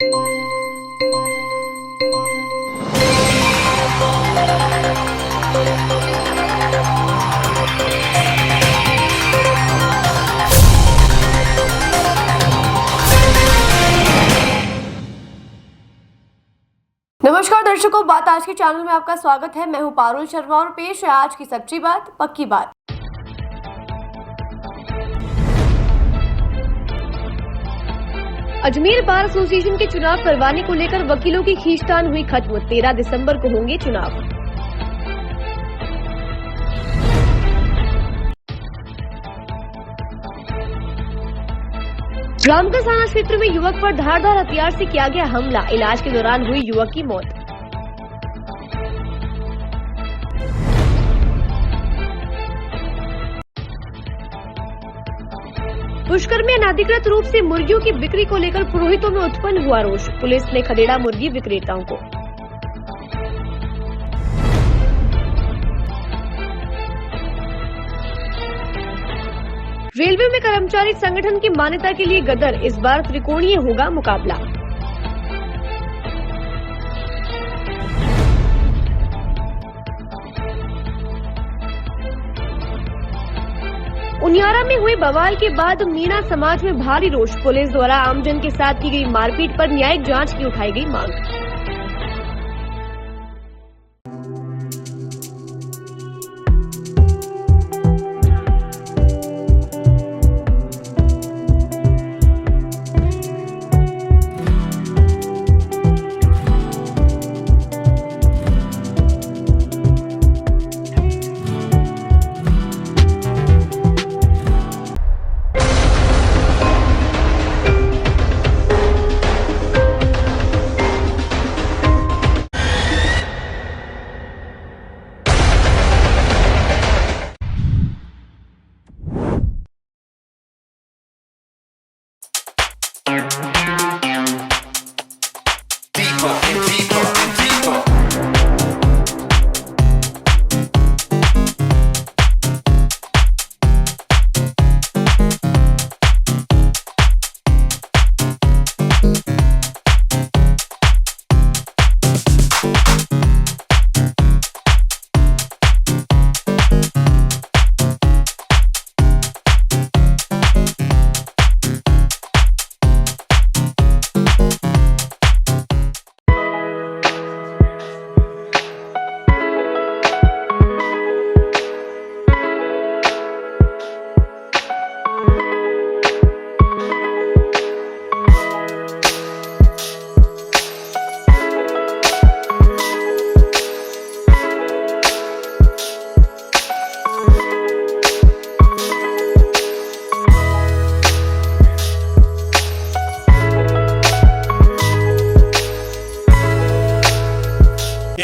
नमस्कार दर्शकों, बात आज के चैनल में आपका स्वागत है। मैं हूं पारुल शर्मा और पेश है आज की सच्ची बात पक्की बात। अजमेर बार एसोसिएशन के चुनाव करवाने को लेकर वकीलों की खींचतान हुई खत्म। 13 दिसंबर को होंगे चुनाव। रामगढ़ थाना क्षेत्र में युवक पर धारदार हथियार से किया गया हमला। इलाज के दौरान हुई युवक की मौत। पुष्कर में अनाधिकृत रूप से मुर्गियों की बिक्री को लेकर पुरोहितों में उत्पन्न हुआ रोष। पुलिस ने खदेड़ा मुर्गी विक्रेताओं को। रेलवे में कर्मचारी संगठन की मान्यता के लिए गदर। इस बार त्रिकोणीय होगा मुकाबला। उनियारा में हुए बवाल के बाद मीणा समाज में भारी रोष। पुलिस द्वारा आमजन के साथ की गई मारपीट पर न्यायिक जांच की उठाई गई मांग।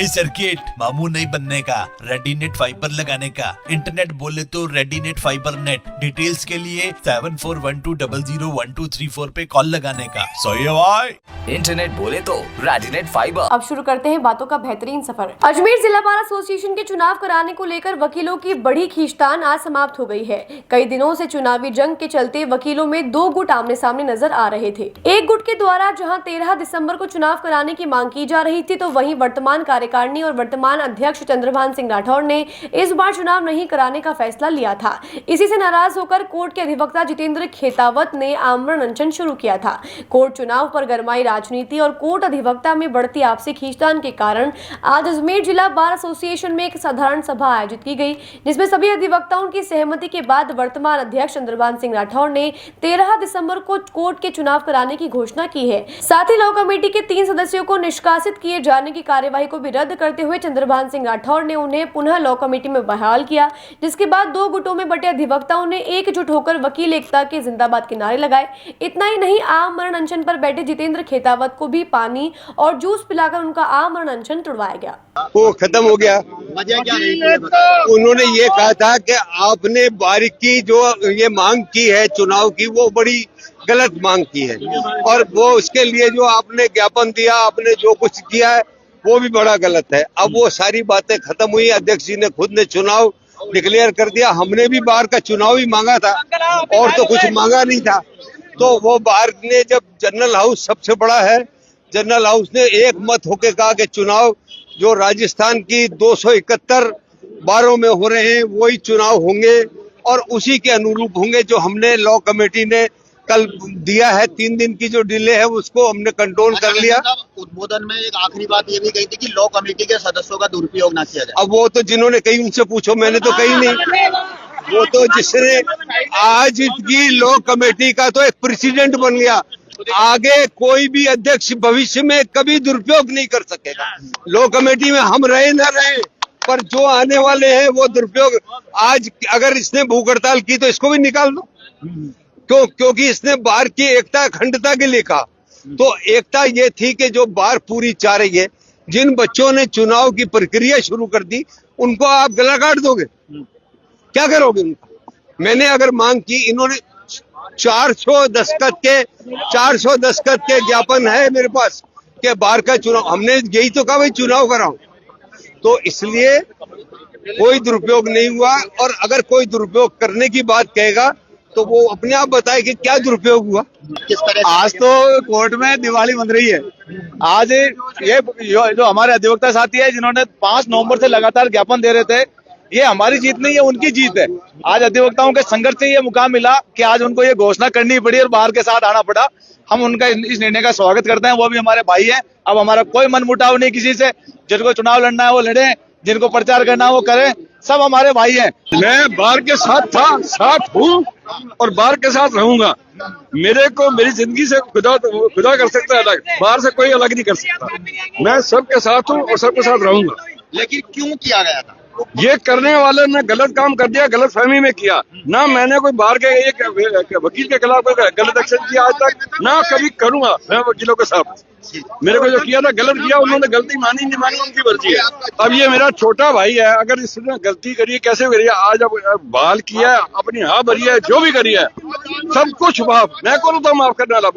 सर्किट मामू नहीं बनने का, रेडीनेट फाइबर लगाने का। इंटरनेट बोले तो रेडीनेट फाइबर नेट। डिटेल्स के लिए 7412001234 पे कॉल लगाने का। सही है भाई। इंटरनेट बोले तो रेडीनेट फाइबर। अब शुरू करते हैं बातों का बेहतरीन सफर। अजमेर जिला बार एसोसिएशन के चुनाव कराने को लेकर वकीलों की बड़ी खींचतान आज समाप्त हो गई है। कई दिनों से चुनावी जंग के चलते वकीलों में दो गुट आमने सामने नजर आ रहे थे। एक गुट के द्वारा जहां 13 दिसंबर को चुनाव कराने की मांग की जा रही थी, तो वहीं वर्तमान कार्यकारिणी और वर्तमान अध्यक्ष चंद्रभान सिंह राठौर ने इस बार चुनाव नहीं कराने का फैसला लिया था। इसी से नाराज होकर कोर्ट के अधिवक्ता जितेंद्र खेतावत ने आमरण अनशन शुरू किया था। कोर्ट चुनाव पर गरमाई राजनीति और कोर्ट अधिवक्ता में बढ़ती आपसी खींचतान के कारण आज अजमेर जिला बार एसोसिएशन में एक साधारण सभा आयोजित की गई, जिसमें सभी अधिवक्ताओं की सहमति के बाद वर्तमान अध्यक्ष चंद्रभान सिंह राठौर ने 13 दिसंबर को कोर्ट के चुनाव कराने की घोषणा की है। साथ ही लॉ कमेटी के 3 सदस्यों को निष्कासित किए जाने की कार्यवाही को भी रद्द करते हुए चंद्रभान सिंह राठौर ने उन्हें पुनः लॉ कमेटी में बहाल किया, जिसके बाद दो गुटों में बटे अधिवक्ताओं ने एकजुट होकर वकील एकता के जिंदाबाद के नारे लगाए। इतना ही नहीं, आमरण अनशन पर बैठे जितेंद्र खेतावत को भी पानी और जूस पिलाकर उनका आमरण अनशन तुड़वाया गया। वो खत्म हो गया। वजह क्या रही? उन्होंने ये कहा था कि आपने बारीकी जो ये मांग की है चुनाव की, वो बड़ी गलत मांग की है, और वो उसके लिए जो आपने ज्ञापन दिया, आपने जो कुछ किया है वो भी बड़ा गलत है। अब वो सारी बातें खत्म हुई। अध्यक्ष जी ने खुद ने चुनाव डिक्लेयर कर दिया। हमने भी बाहर का चुनाव ही मांगा था और तो कुछ मांगा नहीं था। तो वो बाहर ने जब जनरल हाउस सबसे बड़ा है, जनरल हाउस ने एक मत होके कहा कि चुनाव जो राजस्थान की 271 बारों में हो रहे हैं वही चुनाव होंगे और उसी के अनुरूप होंगे। जो हमने लॉ कमेटी ने कल दिया है 3 दिन की जो डिले है उसको हमने कंट्रोल कर लिया। उद्बोधन में एक आखिरी बात ये भी कही थी कि लॉ कमेटी के सदस्यों का दुरुपयोग ना किया जाए। अब वो तो जिन्होंने कही उनसे पूछो, मैंने तो कही नहीं। वो तो जिसने आज की लॉ कमेटी का तो एक प्रेसिडेंट बन गया, आगे कोई भी अध्यक्ष भविष्य में कभी दुरुपयोग नहीं कर सकेगा। लॉ कमेटी में हम रहे न रहे, पर जो आने वाले हैं वो दुरुपयोग। आज अगर इसने भूख हड़ताल की तो इसको भी निकाल दो। क्योंकि इसने बार की एकता अखंडता के लिए कहा। तो एकता ये थी कि जो बार पूरी चाह रही है, जिन बच्चों ने चुनाव की प्रक्रिया शुरू कर दी उनको आप गला काट दोगे, क्या करोगे उनका? मैंने अगर मांग की, इन्होंने 400 दस्तखत के ज्ञापन है मेरे पास कि बार का चुनाव, हमने यही तो कहा भाई चुनाव कराओ। तो इसलिए कोई दुरुपयोग नहीं हुआ, और अगर कोई दुरुपयोग करने की बात कहेगा तो वो अपने आप बताए कि क्या दुरुपयोग हुआ। किस तरह आज तो कोर्ट में दिवाली बन रही है। आज ये जो हमारे अधिवक्ता साथी है जिन्होंने 5 नवंबर से लगातार ज्ञापन दे रहे थे, ये हमारी जीत नहीं है, उनकी जीत है। आज अधिवक्ताओं के संघर्ष से ये मुकाम मिला कि आज उनको ये घोषणा करनी पड़ी और बाहर के साथ आना पड़ा। हम उनका इस निर्णय का स्वागत करते हैं, वो भी हमारे भाई हैं। अब हमारा कोई मनमुटाव नहीं किसी से, जिनको चुनाव लड़ना है वो लड़े, जिनको प्रचार करना है वो करें, सब हमारे भाई हैं। मैं बार के साथ था, साथ हूँ और बार के साथ रहूंगा। मेरे को मेरी जिंदगी से खुदा कर सकता है अलग, बाहर से कोई अलग नहीं कर सकता। मैं सबके साथ हूँ और सबके साथ रहूंगा। लेकिन क्यों किया गया था? ये करने वाले ने गलत काम कर दिया, गलत फहमी में किया। ना मैंने कोई बाहर के एक वकील के खिलाफ कोई गलत एक्शन किया आज तक, ना कभी करूंगा मैं वकीलों के साथ। मेरे को जो किया था गलत किया, उन्होंने गलती मानी नहीं मानी उनकी मर्जी है। अब ये मेरा छोटा भाई है, अगर इसने गलती करी है, कैसे करी है, आज अब बहाल किया है, अपनी हाँ भरी है, जो भी करी है सब कुछ माफ। मैं कौन होता माफ करने वाला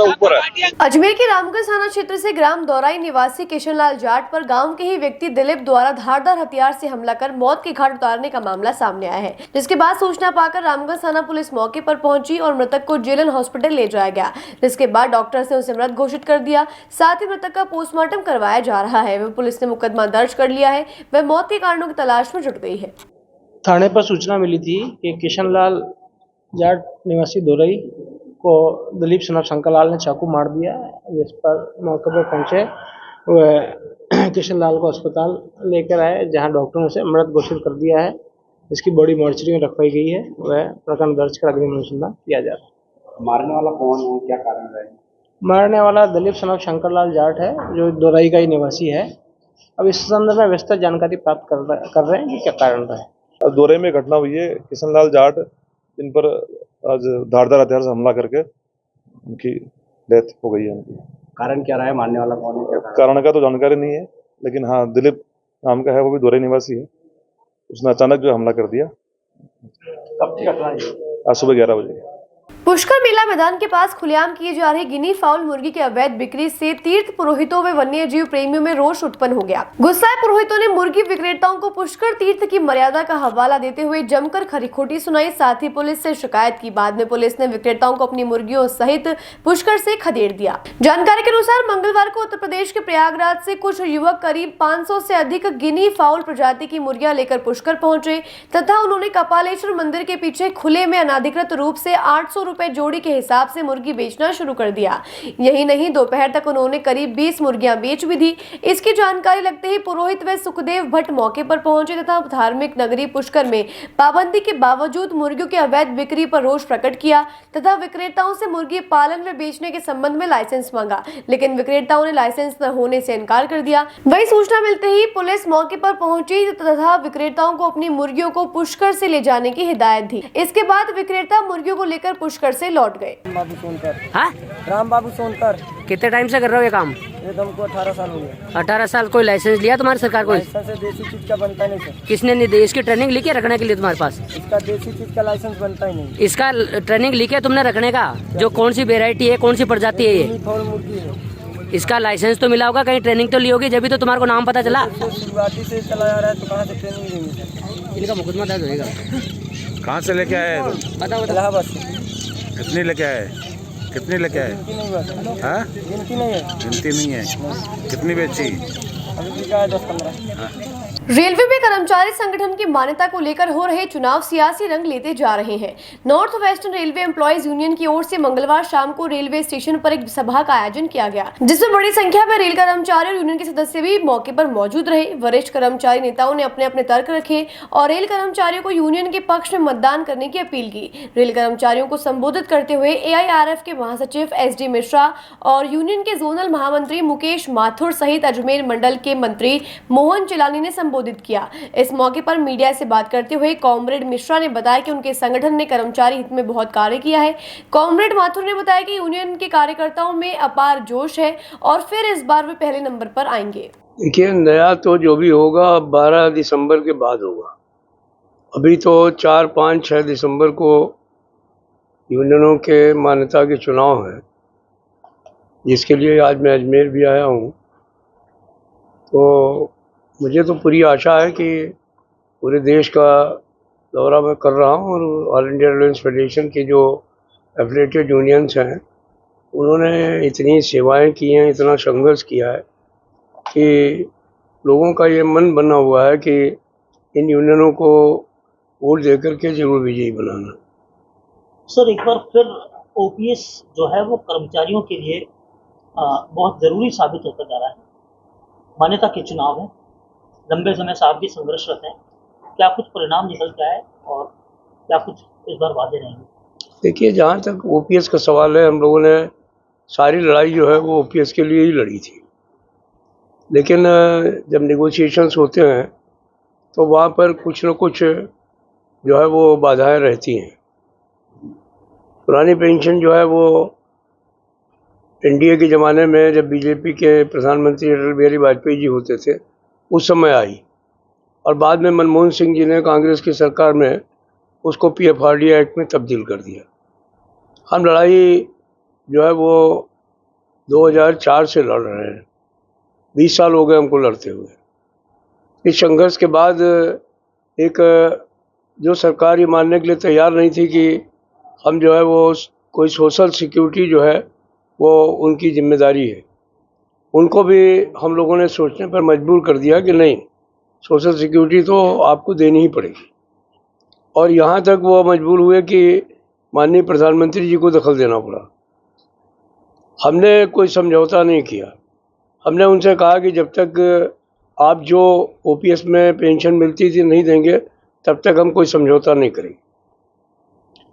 ऊपर है। अजमेर के रामगढ़ थाना क्षेत्र से ग्राम दौराई निवासी किशनलाल जाट पर गांव के ही व्यक्ति दिलीप द्वारा धारदार हथियार से हमला कर मौत की घाट उतारने का मामला सामने आया है, जिसके बाद सूचना पाकर रामगढ़ थाना पुलिस मौके पर पहुंची और मृतक को जेलन हॉस्पिटल ले जाया गया, जिसके बाद डॉक्टर ने उसे मृत घोषित कर दिया। साथ ही मृतक का पोस्टमार्टम करवाया जा रहा है। वह पुलिस ने मुकदमा दर्ज कर लिया है, वह मौत के कारणों की तलाश में जुट गई है। थाने पर सूचना मिली थी कि किशनलाल जाट निवासी दौरई को दिलीप सनफ शंकरलाल ने चाकू मार दिया, जिस पर मौके पर पहुंचे वह किशनलाल को अस्पताल लेकर आए, जहां डॉक्टरों ने उसे मृत घोषित कर दिया है। इसकी बॉडी मॉर्चरी में रखवाई गई है, वह प्रकरण दर्ज कर अग्रिम अनुसंधान किया जा रहा है। मारने वाला कौन है, क्या कारण रहे? मारने वाला दिलीप सनफ शंकरलाल जाट है, जो दौरई का ही निवासी है। अब इस संदर्भ में विस्तृत जानकारी प्राप्त कर रहे हैं कि क्या कारण रहा है। दौरे में घटना हुई है, किशनलाल जाट जिन पर आज धारदार हथियार से हमला करके उनकी डेथ हो गई है। उनकी कारण क्या रहा है, मारने वाला कौन है, क्या कारण का तो जानकारी नहीं है, लेकिन हाँ दिलीप नाम का है, वो भी दौरे निवासी है। उसने अचानक जो हमला कर दिया। कब की घटना है? आज सुबह 11 बजे। पुष्कर मेला मैदान के पास खुलेआम की जा रही गिनी फाउल मुर्गी के अवैध बिक्री से तीर्थ पुरोहितों व वन्य जीव प्रेमियों में रोष उत्पन्न हो गया। गुस्साए पुरोहितों ने मुर्गी विक्रेताओं को पुष्कर तीर्थ की मर्यादा का हवाला देते हुए जमकर खरी-खोटी सुनाई, साथ ही पुलिस से शिकायत की। बाद में पुलिस ने विक्रेताओं को अपनी मुर्गियों सहित पुष्कर से खदेड़ दिया। जानकारी के अनुसार मंगलवार को उत्तर प्रदेश के प्रयागराज से कुछ युवक करीब 500 से अधिक गिनी फाउल प्रजाति की मुर्गियां लेकर पुष्कर पहुंचे तथा उन्होंने कपालेश्वर मंदिर के पीछे खुले में अनाधिकृत रूप से 800 रुपए जोड़ी के हिसाब से मुर्गी बेचना शुरू कर दिया। यही नहीं, दोपहर तक उन्होंने करीब 20 मुर्गियां बेच भी दी। इसकी जानकारी लगते ही पुरोहित व सुखदेव भट्ट मौके पर पहुंचे तथा धार्मिक नगरी पुष्कर में पाबंदी के बावजूद मुर्गियों की अवैध बिक्री पर रोष प्रकट किया तथा विक्रेताओं से मुर्गी पालन व बेचने के संबंध में लाइसेंस मांगा, लेकिन विक्रेताओं ने लाइसेंस न होने से इनकार कर दिया। वही सूचना मिलते ही पुलिस मौके पर पहुंची तथा विक्रेताओं को अपनी मुर्गियों को पुष्कर से ले जाने की हिदायत दी। इसके बाद विक्रेता मुर्गियों को लेकर पुष्कर से लौट गए। बाबू सोनकर। हाँ? राम बाबू सोनकर। कितने टाइम से कर रहे हो ये काम? ये हमको 18 साल हो गए। 18 साल। कोई लाइसेंस लिया तुम्हारी सरकार को? लाइसेंस से देसी चीज का बनता नहीं सर। किसने नहीं दी? इसकी ट्रेनिंग ली है रखने के लिए तुम्हारे पास? इसका देसी चीज का लाइसेंस बनता ही नहीं। इसका ट्रेनिंग ली है तुमने रखने का? जो कौन सी वेरायटी है, कौन सी प्रजाति है ये? फाउल मुर्गी है। इसका लाइसेंस तो मिला होगा, कहीं ट्रेनिंग तो ली होगी, जब भी तो तुम्हारे को नाम पता चला। शुरुआती से चला जा रहा है तो कहाँ से ट्रेनिंग लेंगे? इनका मुकदमा दर्ज होगा। कहाँ से लेके आए? बताओ। इलाहाबाद से। कितनी लेके आए? कितनी लेके आए? गिनती नहीं हुआ सर। हाँ, गिनती नहीं है। गिनती नहीं है। कितनी बेची? अभी बिका है 10-15। रेलवे में कर्मचारी संगठन की मान्यता को लेकर हो रहे चुनाव सियासी रंग लेते जा रहे हैं। North western railway employees union की ओर से मंगलवार शाम को रेलवे स्टेशन पर एक सभा का आयोजन किया गया, जिसमें बड़ी संख्या में रेल कर्मचारी और यूनियन के सदस्य भी मौके पर मौजूद रहे। वरिष्ठ कर्मचारी नेताओं ने अपने अपने तर्क रखे और रेल कर्मचारियों को यूनियन के पक्ष में मतदान करने की अपील की। रेल कर्मचारियों को संबोधित करते हुए AIRF के महासचिव SD मिश्रा और यूनियन के जोनल महामंत्री मुकेश माथुर सहित अजमेर मंडल के मंत्री मोहन चिलानी ने संबोधित किया। इस मौके पर मीडिया से बात करते हुए कॉमरेड मिश्रा ने बताया कि उनके संगठन ने कर्मचारी हित में बहुत कार्य किया है। कॉमरेड माथुर ने बताया कि यूनियन के कार्यकर्ताओं में अपार जोश है और फिर इस बार वे पहले नंबर पर आएंगे। देखिए, नया तो जो भी होगा 12 दिसंबर के बाद होगा। अभी तो 4, 5, 6 दिसंबर को यूनियनों के मान्यता के चुनाव हैं, जिसके लिए आज मैं अजमेर भी आया हूँ। तो मुझे तो पूरी आशा है कि पूरे देश का दौरा मैं कर रहा हूँ और ऑल इंडिया रेलवे फेडरेशन के जो एफिलिएटेड यूनियंस हैं, उन्होंने इतनी सेवाएं की हैं, इतना संघर्ष किया है कि लोगों का ये मन बना हुआ है कि इन यूनियनों को वोट देकर के जरूर विजयी बनाना। सर, एक बार फिर OPS जो है वो कर्मचारियों के लिए बहुत ज़रूरी साबित होता जा रहा है। मान्यता के चुनाव है, लंबे समय से आप भी संघर्षरत हैं। क्या कुछ परिणाम निकल के आए और क्या कुछ इस बार वादे रहेंगे? देखिए, जहाँ तक OPS का सवाल है, हम लोगों ने सारी लड़ाई जो है वो OPS के लिए ही लड़ी थी। लेकिन जब नेगोशिएशंस होते हैं तो वहाँ पर कुछ न कुछ जो है वो बाधाएं रहती हैं। पुरानी पेंशन जो है वो NDA के ज़माने में जब BJP के प्रधानमंत्री अटल बिहारी वाजपेयी जी होते थे, उस समय आई और बाद में मनमोहन सिंह जी ने कांग्रेस की सरकार में उसको PFRD एक्ट में तब्दील कर दिया। हम लड़ाई जो है वो 2004 से लड़ रहे हैं, 20 साल हो गए हमको लड़ते हुए। इस संघर्ष के बाद एक जो सरकार ये मानने के लिए तैयार नहीं थी कि हम जो है वो कोई सोशल सिक्योरिटी जो है वो उनकी जिम्मेदारी है, उनको भी हम लोगों ने सोचने पर मजबूर कर दिया कि नहीं, सोशल सिक्योरिटी तो आपको देनी ही पड़ेगी। और यहाँ तक वो मजबूर हुए कि माननीय प्रधानमंत्री जी को दखल देना पड़ा। हमने कोई समझौता नहीं किया। हमने उनसे कहा कि जब तक आप जो OPS में पेंशन मिलती थी नहीं देंगे, तब तक हम कोई समझौता नहीं करेंगे।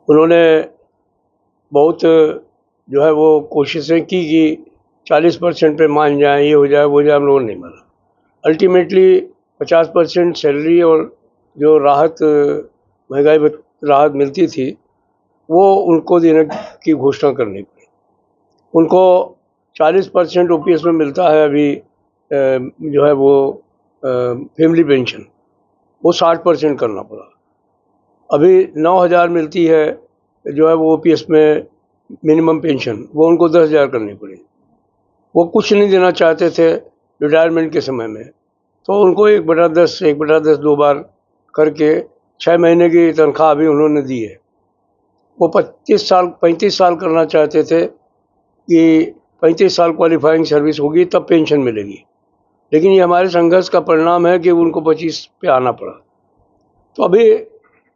उन्होंने बहुत जो है वो कोशिशें की कि 40% पे मान जाए, ये हो जाए, वो हो जाए। हम लोगों ने नहीं माना। अल्टीमेटली 50% सैलरी और जो राहत, महंगाई राहत मिलती थी, वो उनको देने की घोषणा करनी पड़ी। उनको 40% OPS में मिलता है अभी जो है वो फैमिली पेंशन, वो 60% करना पड़ा। अभी 9,000 मिलती है जो है वो OPS में मिनिमम पेंशन, वो उनको 10,000 करनी पड़ी। वो कुछ नहीं देना चाहते थे रिटायरमेंट के समय में, तो उनको 1/10 2 बार करके 6 महीने की तनख्वाह अभी उन्होंने दी है। वो 35 साल करना चाहते थे कि 35 साल क्वालिफाइंग सर्विस होगी तब पेंशन मिलेगी, लेकिन ये हमारे संघर्ष का परिणाम है कि उनको 25 पे आना पड़ा। तो अभी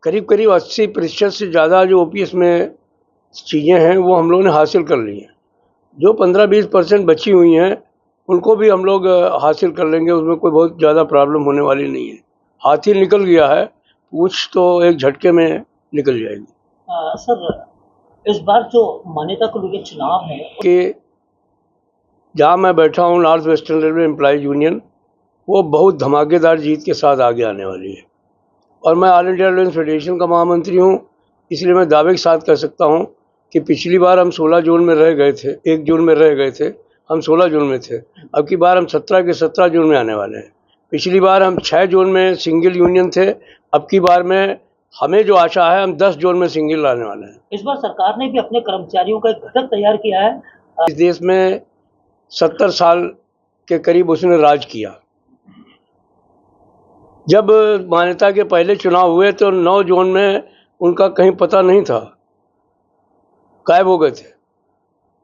करीब 80% से ज़्यादा जो OPS में चीज़ें हैं वो हम लोगों ने हासिल कर ली हैं। जो 15-20% बची हुई हैं उनको भी हम लोग हासिल कर लेंगे, उसमें कोई बहुत ज़्यादा प्रॉब्लम होने वाली नहीं है। हाथी निकल गया है, पूछ तो एक झटके में निकल जाएगी। सर, इस बार जो मान्यता को लेकर चुनाव है कि जहाँ मैं बैठा हूँ, north western railway employees union, वो बहुत धमाकेदार जीत के साथ आगे आने वाली है। और मैं ऑल इंडिया रेलवे फेडरेशन का महामंत्री हूँ, इसलिए मैं दावे के साथ कह सकता हूँ कि पिछली बार हम 16 जोन में रह गए थे, 1 जोन में रह गए थे, हम 16 जोन में थे। अब की बार हम 17 के 17 जोन में आने वाले हैं। पिछली बार हम 6 जोन में सिंगल यूनियन थे, अब की बार में हमें जो आशा है हम 10 जोन में सिंगल लाने वाले हैं। इस बार सरकार ने भी अपने कर्मचारियों का एक घटक तैयार किया है। इस देश में 70 साल के करीब उसने राज किया। जब मान्यता के पहले चुनाव हुए तो 9 जोन में उनका कहीं पता नहीं था, गायब हो गए थे।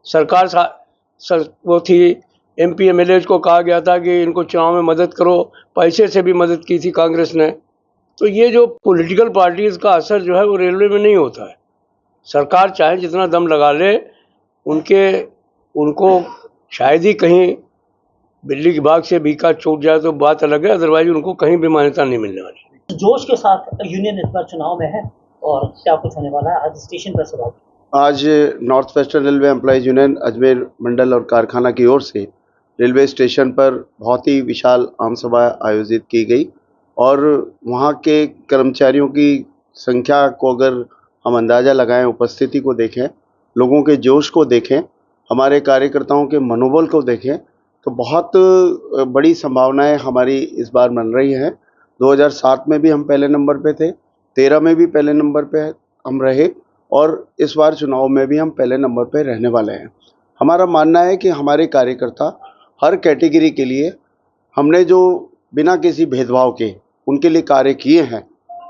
सरकार वो थी, MP MLAs को कहा गया था कि इनको चुनाव में मदद करो, पैसे से भी मदद की थी कांग्रेस ने। तो ये जो पॉलिटिकल पार्टीज़ का असर जो है वो रेलवे में नहीं होता है। सरकार चाहे जितना दम लगा ले, उनको शायद ही कहीं बिल्ली की बाग से बीका छूट जाए तो बात अलग है, अदरवाइज उनको कहीं भी मान्यता नहीं मिलने वाली। जोश के साथ यूनियन इस बार चुनाव में है और क्या कुछ होने वाला है, आज स्टेशन पर सवाल। आज north western railway employees union Ajmer मंडल और कारखाना की ओर से रेलवे स्टेशन पर बहुत ही विशाल आम सभा आयोजित की गई और वहाँ के कर्मचारियों की संख्या को अगर हम अंदाज़ा लगाएं, उपस्थिति को देखें, लोगों के जोश को देखें, हमारे कार्यकर्ताओं के मनोबल को देखें तो बहुत बड़ी संभावनाएं हमारी इस बार बन रही हैं। 2007 में भी हम पहले नंबर पे थे, 13 में भी पहले नंबर पे हम रहे और इस बार चुनाव में भी हम पहले नंबर पे रहने वाले हैं। हमारा मानना है कि हमारे कार्यकर्ता हर कैटेगरी के लिए हमने जो बिना किसी भेदभाव के उनके लिए कार्य किए हैं,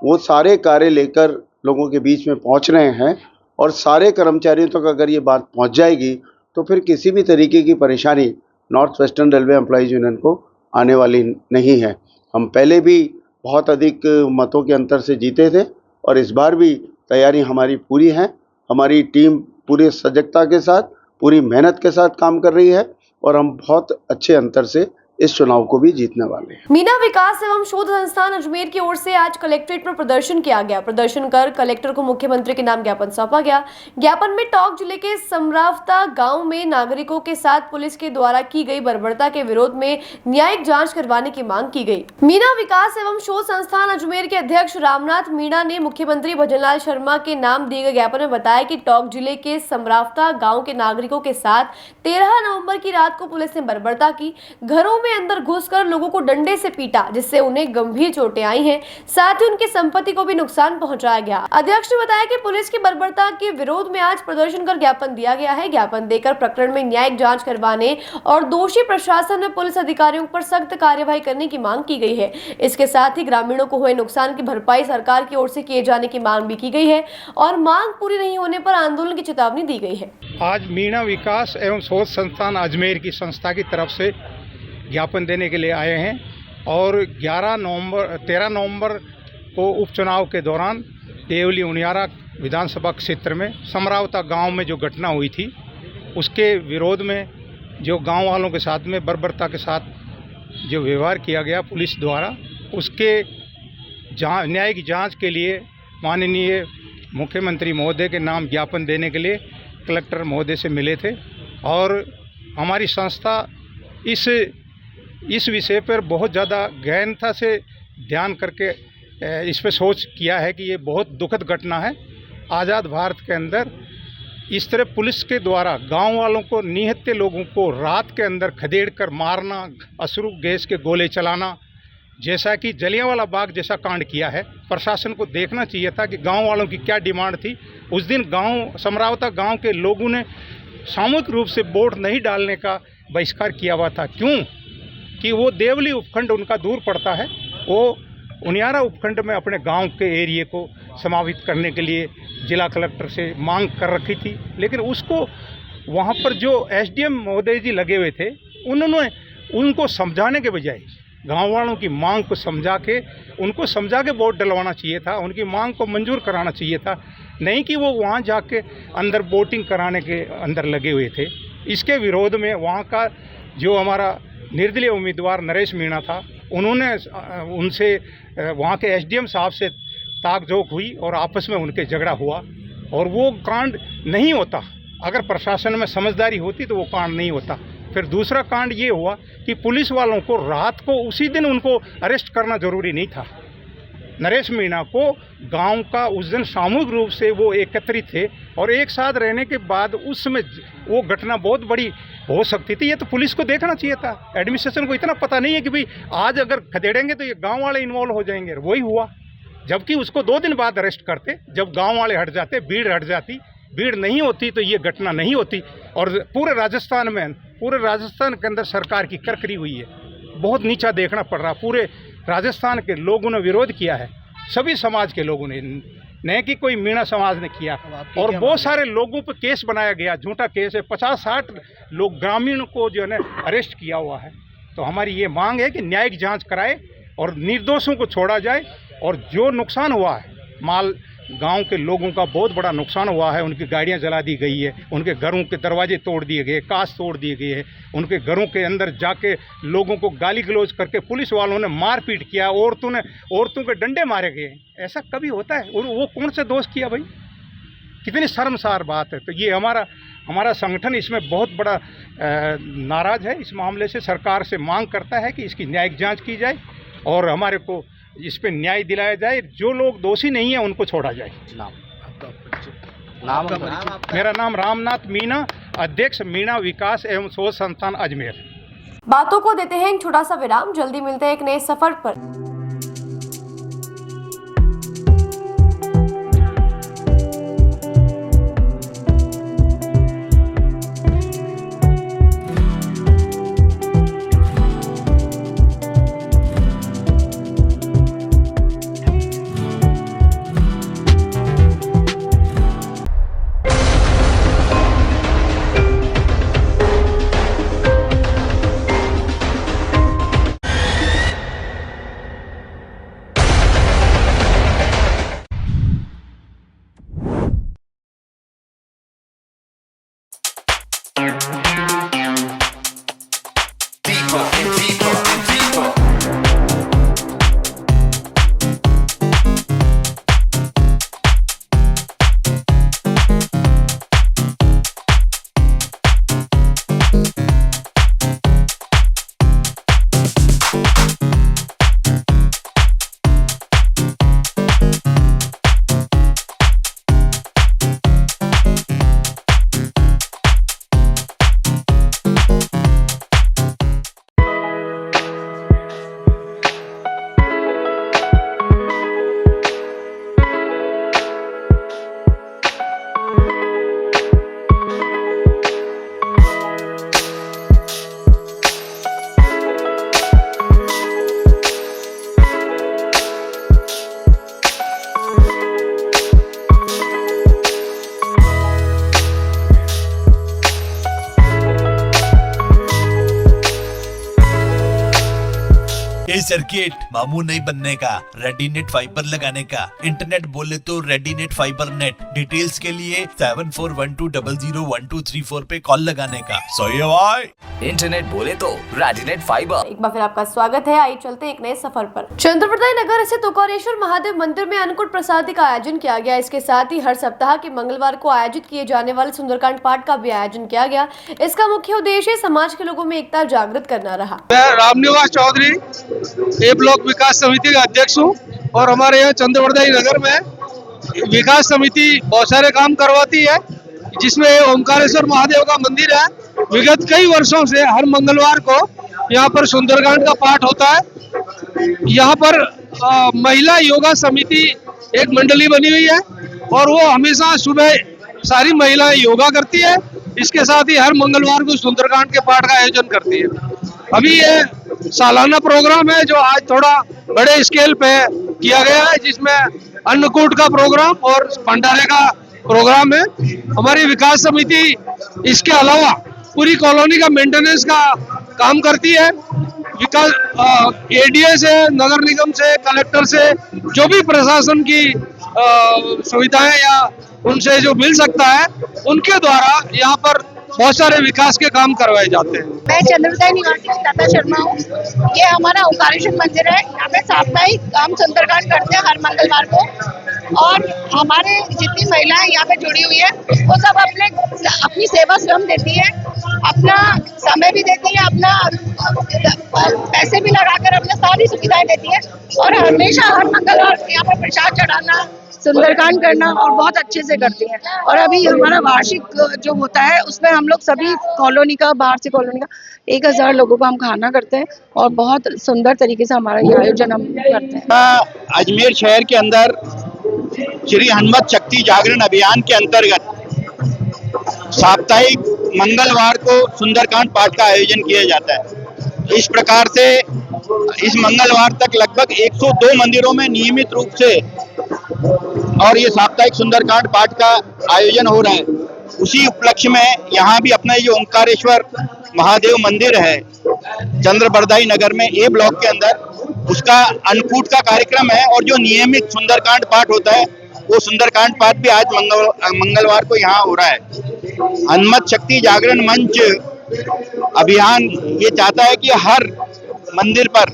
वो सारे कार्य लेकर लोगों के बीच में पहुंच रहे हैं और सारे कर्मचारियों तक अगर ये बात पहुंच जाएगी तो फिर किसी भी तरीके की परेशानी north western railway employees union को आने वाली नहीं है। हम पहले भी बहुत अधिक मतों के अंतर से जीते थे और इस बार भी तैयारी हमारी पूरी है। हमारी टीम पूरी सजगता के साथ, पूरी मेहनत के साथ काम कर रही है और हम बहुत अच्छे अंतर से इस चुनाव को भी जीतने वाले हैं। मीना विकास एवं शोध संस्थान अजमेर की ओर से आज कलेक्ट्रेट पर प्रदर्शन किया गया। प्रदर्शन कर कलेक्टर को मुख्यमंत्री के नाम ज्ञापन सौंपा गया। ज्ञापन में टोंक जिले के समरावता गांव में नागरिकों के साथ पुलिस के द्वारा की गई बर्बरता के विरोध में न्यायिक जांच करवाने की मांग की गई। मीना विकास एवं शोध संस्थान अजमेर के अध्यक्ष रामनाथ मीणा ने मुख्यमंत्री भजनलाल शर्मा के नाम दिए गए ज्ञापन में बताया कि टोंक जिले के समरावता गाँव के नागरिकों के साथ 13 नवम्बर की रात को पुलिस ने बर्बरता की, घरों में अंदर घुसकर लोगों को डंडे से पीटा, जिससे उन्हें गंभीर चोटें आई हैं। साथ ही उनकी संपत्ति को भी नुकसान पहुंचाया गया। अध्यक्ष ने बताया कि पुलिस की बर्बरता के विरोध में आज प्रदर्शन कर ज्ञापन दिया गया है। ज्ञापन देकर प्रकरण में न्यायिक जांच करवाने और दोषी प्रशासन व पुलिस अधिकारियों पर सख्त कार्यवाही करने की मांग की गई है। इसके साथ ही ग्रामीणों को हुए नुकसान की भरपाई सरकार की ओर से किए जाने की मांग भी की गई है और मांग पूरी नहीं होने पर आंदोलन की चेतावनी दी गई है। आज मीणा विकास एवं शोध संस्थान अजमेर की संस्था की तरफ से ज्ञापन देने के लिए आए हैं और 13 नवंबर को उपचुनाव के दौरान देवली उनियारा विधानसभा क्षेत्र में समरावता गांव में जो घटना हुई थी उसके विरोध में जो गांव वालों के साथ में बर्बरता के साथ जो व्यवहार किया गया पुलिस द्वारा, उसके न्यायिक जांच के लिए माननीय मुख्यमंत्री महोदय के नाम ज्ञापन देने के लिए कलेक्टर महोदय से मिले थे और हमारी संस्था इस विषय पर बहुत ज़्यादा गहनता से ध्यान करके इस पर सोच किया है कि ये बहुत दुखद घटना है। आज़ाद भारत के अंदर इस तरह पुलिस के द्वारा गांव वालों को, निहत्थे लोगों को रात के अंदर खदेड़ कर मारना, अश्रु गैस के गोले चलाना, जैसा कि जलियांवाला बाग जैसा कांड किया है। प्रशासन को देखना चाहिए था कि गांव वालों की क्या डिमांड थी। उस दिन समरावता गांव के लोगों ने सामूहिक रूप से वोट नहीं डालने का बहिष्कार किया हुआ था। क्यों कि वो देवली उपखंड उनका दूर पड़ता है। वो उनियारा उपखंड में अपने गांव के एरिए को समावित करने के लिए जिला कलेक्टर से मांग कर रखी थी, लेकिन उसको वहाँ पर जो SDM महोदय जी लगे हुए थे उन्होंने उनको समझाने के बजाय गांव वालों की मांग को उनको समझा के वोट डलवाना चाहिए था, उनकी मांग को मंजूर कराना चाहिए था, नहीं कि वो वहाँ जाके अंदर वोटिंग कराने के अंदर लगे हुए थे। इसके विरोध में वहाँ का जो हमारा निर्दलीय उम्मीदवार नरेश मीणा था, उन्होंने उनसे वहाँ के SDM साहब से ताकझोंक हुई और आपस में उनके झगड़ा हुआ और वो कांड नहीं होता। अगर प्रशासन में समझदारी होती तो वो कांड नहीं होता। फिर दूसरा कांड ये हुआ कि पुलिस वालों को रात को उसी दिन उनको अरेस्ट करना ज़रूरी नहीं था। नरेश मीणा को गांव का उस दिन सामूहिक रूप से वो एकत्रित थे और एक साथ रहने के बाद उसमें वो घटना बहुत बड़ी हो सकती थी। ये तो पुलिस को देखना चाहिए था। एडमिनिस्ट्रेशन को इतना पता नहीं है कि भाई आज अगर खदेड़ेंगे तो ये गांव वाले इन्वॉल्व हो जाएंगे। वही हुआ, जबकि उसको 2 दिन बाद अरेस्ट करते, जब गांव वाले हट जाते, भीड़ हट जाती। भीड़ नहीं होती तो ये घटना नहीं होती। और पूरे राजस्थान के अंदर सरकार की करकरी हुई है। बहुत नीचा देखना पड़ रहा। पूरे राजस्थान के लोगों ने विरोध किया है, सभी समाज के लोगों ने, नहीं कि कोई मीणा समाज ने किया। और बहुत सारे लोगों पे केस बनाया गया, झूठा केस है, 50-60 लोग ग्रामीण को जो है ना अरेस्ट किया हुआ है। तो हमारी ये मांग है कि न्यायिक जांच कराए और निर्दोषों को छोड़ा जाए। और जो नुकसान हुआ है, माल गांव के लोगों का बहुत बड़ा नुकसान हुआ है, उनकी गाड़ियां जला दी गई है, उनके घरों के दरवाजे तोड़ दिए गए, कांच तोड़ दिए गए हैं, उनके घरों के अंदर जाके लोगों को गाली गलौज करके पुलिस वालों ने मारपीट किया, औरतों के डंडे मारे गए। ऐसा कभी होता है? और वो कौन से दोष किया भाई? कितनी शर्मसार बात है। तो ये हमारा संगठन इसमें बहुत बड़ा नाराज है। इस मामले से सरकार से मांग करता है कि इसकी न्यायिक जांच की जाए और हमारे को इस पे न्याय दिलाया जाए। जो लोग दोषी नहीं है उनको छोड़ा जाए। मेरा नाम रामनाथ मीणा, अध्यक्ष मीणा विकास एवं शोध संस्थान अजमेर। बातों को देते हैं एक छोटा सा विराम, जल्दी मिलते हैं एक नए सफर पर। ये सर्किट मामू नहीं बनने का, रेडीनेट फाइबर लगाने का, इंटरनेट बोले तो रेडीनेट फाइबर नेट। डिटेल्स के लिए 7412001234 पे कॉल लगाने का। सही है भाई। इंटरनेट बोले तो रेडीनेट फाइबर। एक बार फिर आपका स्वागत है। आइए चलते हैं एक नए सफर पर। चंद्रप्रदाय नगर स्थित ओंकारेश्वर महादेव मंदिर में अन्नकूट प्रसादी का आयोजन किया गया। इसके साथ ही हर सप्ताह के मंगलवार को आयोजित किए जाने वाले सुंदरकांड पाठ का भी आयोजन किया गया। इसका मुख्य उद्देश्य समाज के लोगों में एकता जागृत करना रहा। मैं रामनिवास चौधरी ए ब्लॉक विकास समिति का अध्यक्ष हूँ और हमारे यहाँ चंद्रप्रदाय नगर में विकास समिति बहुत सारे काम करवाती है, जिसमें ओंकारेश्वर महादेव का मंदिर है। विगत कई वर्षों से हर मंगलवार को यहाँ पर सुंदरकांड का पाठ होता है। यहाँ पर महिला योगा समिति एक मंडली बनी हुई है और वो हमेशा सुबह सारी महिलाएं योगा करती है। इसके साथ ही हर मंगलवार को सुंदरकांड के पाठ का आयोजन करती है। अभी ये सालाना प्रोग्राम है जो आज थोड़ा बड़े स्केल पे किया गया है, जिसमें अन्नकूट का प्रोग्राम और भंडारे का प्रोग्राम है। हमारी विकास समिति इसके अलावा पूरी कॉलोनी का मेंटेनेंस का काम करती है। विकास एडीए से, नगर निगम से, कलेक्टर से जो भी प्रशासन की सुविधाएं या उनसे जो मिल सकता है उनके द्वारा यहाँ पर बहुत सारे विकास के काम करवाए जाते हैं। मैं चंद्रप्रदाय निवासी लता शर्मा हूँ। ये हमारा ओंकारेश्वर मंदिर है। यहाँ पे साप्ताहिक काम सुंदरकांड करते हैं हर मंगलवार को और हमारे जितनी महिलाएं यहाँ पे जुड़ी हुई है वो सब अपनी सेवा स्वयं देती है, अपना समय भी देती है, अपना पैसे भी लगाकर अपने सारी सुविधाएं देती है और हमेशा हर मंगलवार यहाँ पर प्रसाद चढ़ाना, सुंदरकांड करना और बहुत अच्छे से करती हैं। और अभी हमारा वार्षिक जो होता है उसमें हम लोग सभी कॉलोनी का, बाहर से कॉलोनी का 1000 लोगों को हम खाना करते हैं और बहुत सुंदर तरीके से हमारा ये आयोजन हम करते हैं। अजमेर शहर के अंदर श्री हनुमत शक्ति जागरण अभियान के अंतर्गत साप्ताहिक मंगलवार को सुंदरकांड पाठ का आयोजन किया जाता है। इस प्रकार से इस मंगलवार तक लगभग 102 मंदिरों में नियमित रूप से और ये साप्ताहिक सुंदरकांड पाठ का आयोजन हो रहा है। उसी उपलक्ष्य में यहाँ भी अपना जो ओंकारेश्वर महादेव मंदिर है चंद्रबरदाई नगर में ए ब्लॉक के अंदर, उसका अन्नकूट का कार्यक्रम है। और जो नियमित सुंदरकांड पाठ होता है वो सुंदरकांड पाठ भी आज मंगलवार को यहाँ हो रहा है। हनुमत शक्ति जागरण मंच अभियान ये चाहता है कि हर मंदिर पर,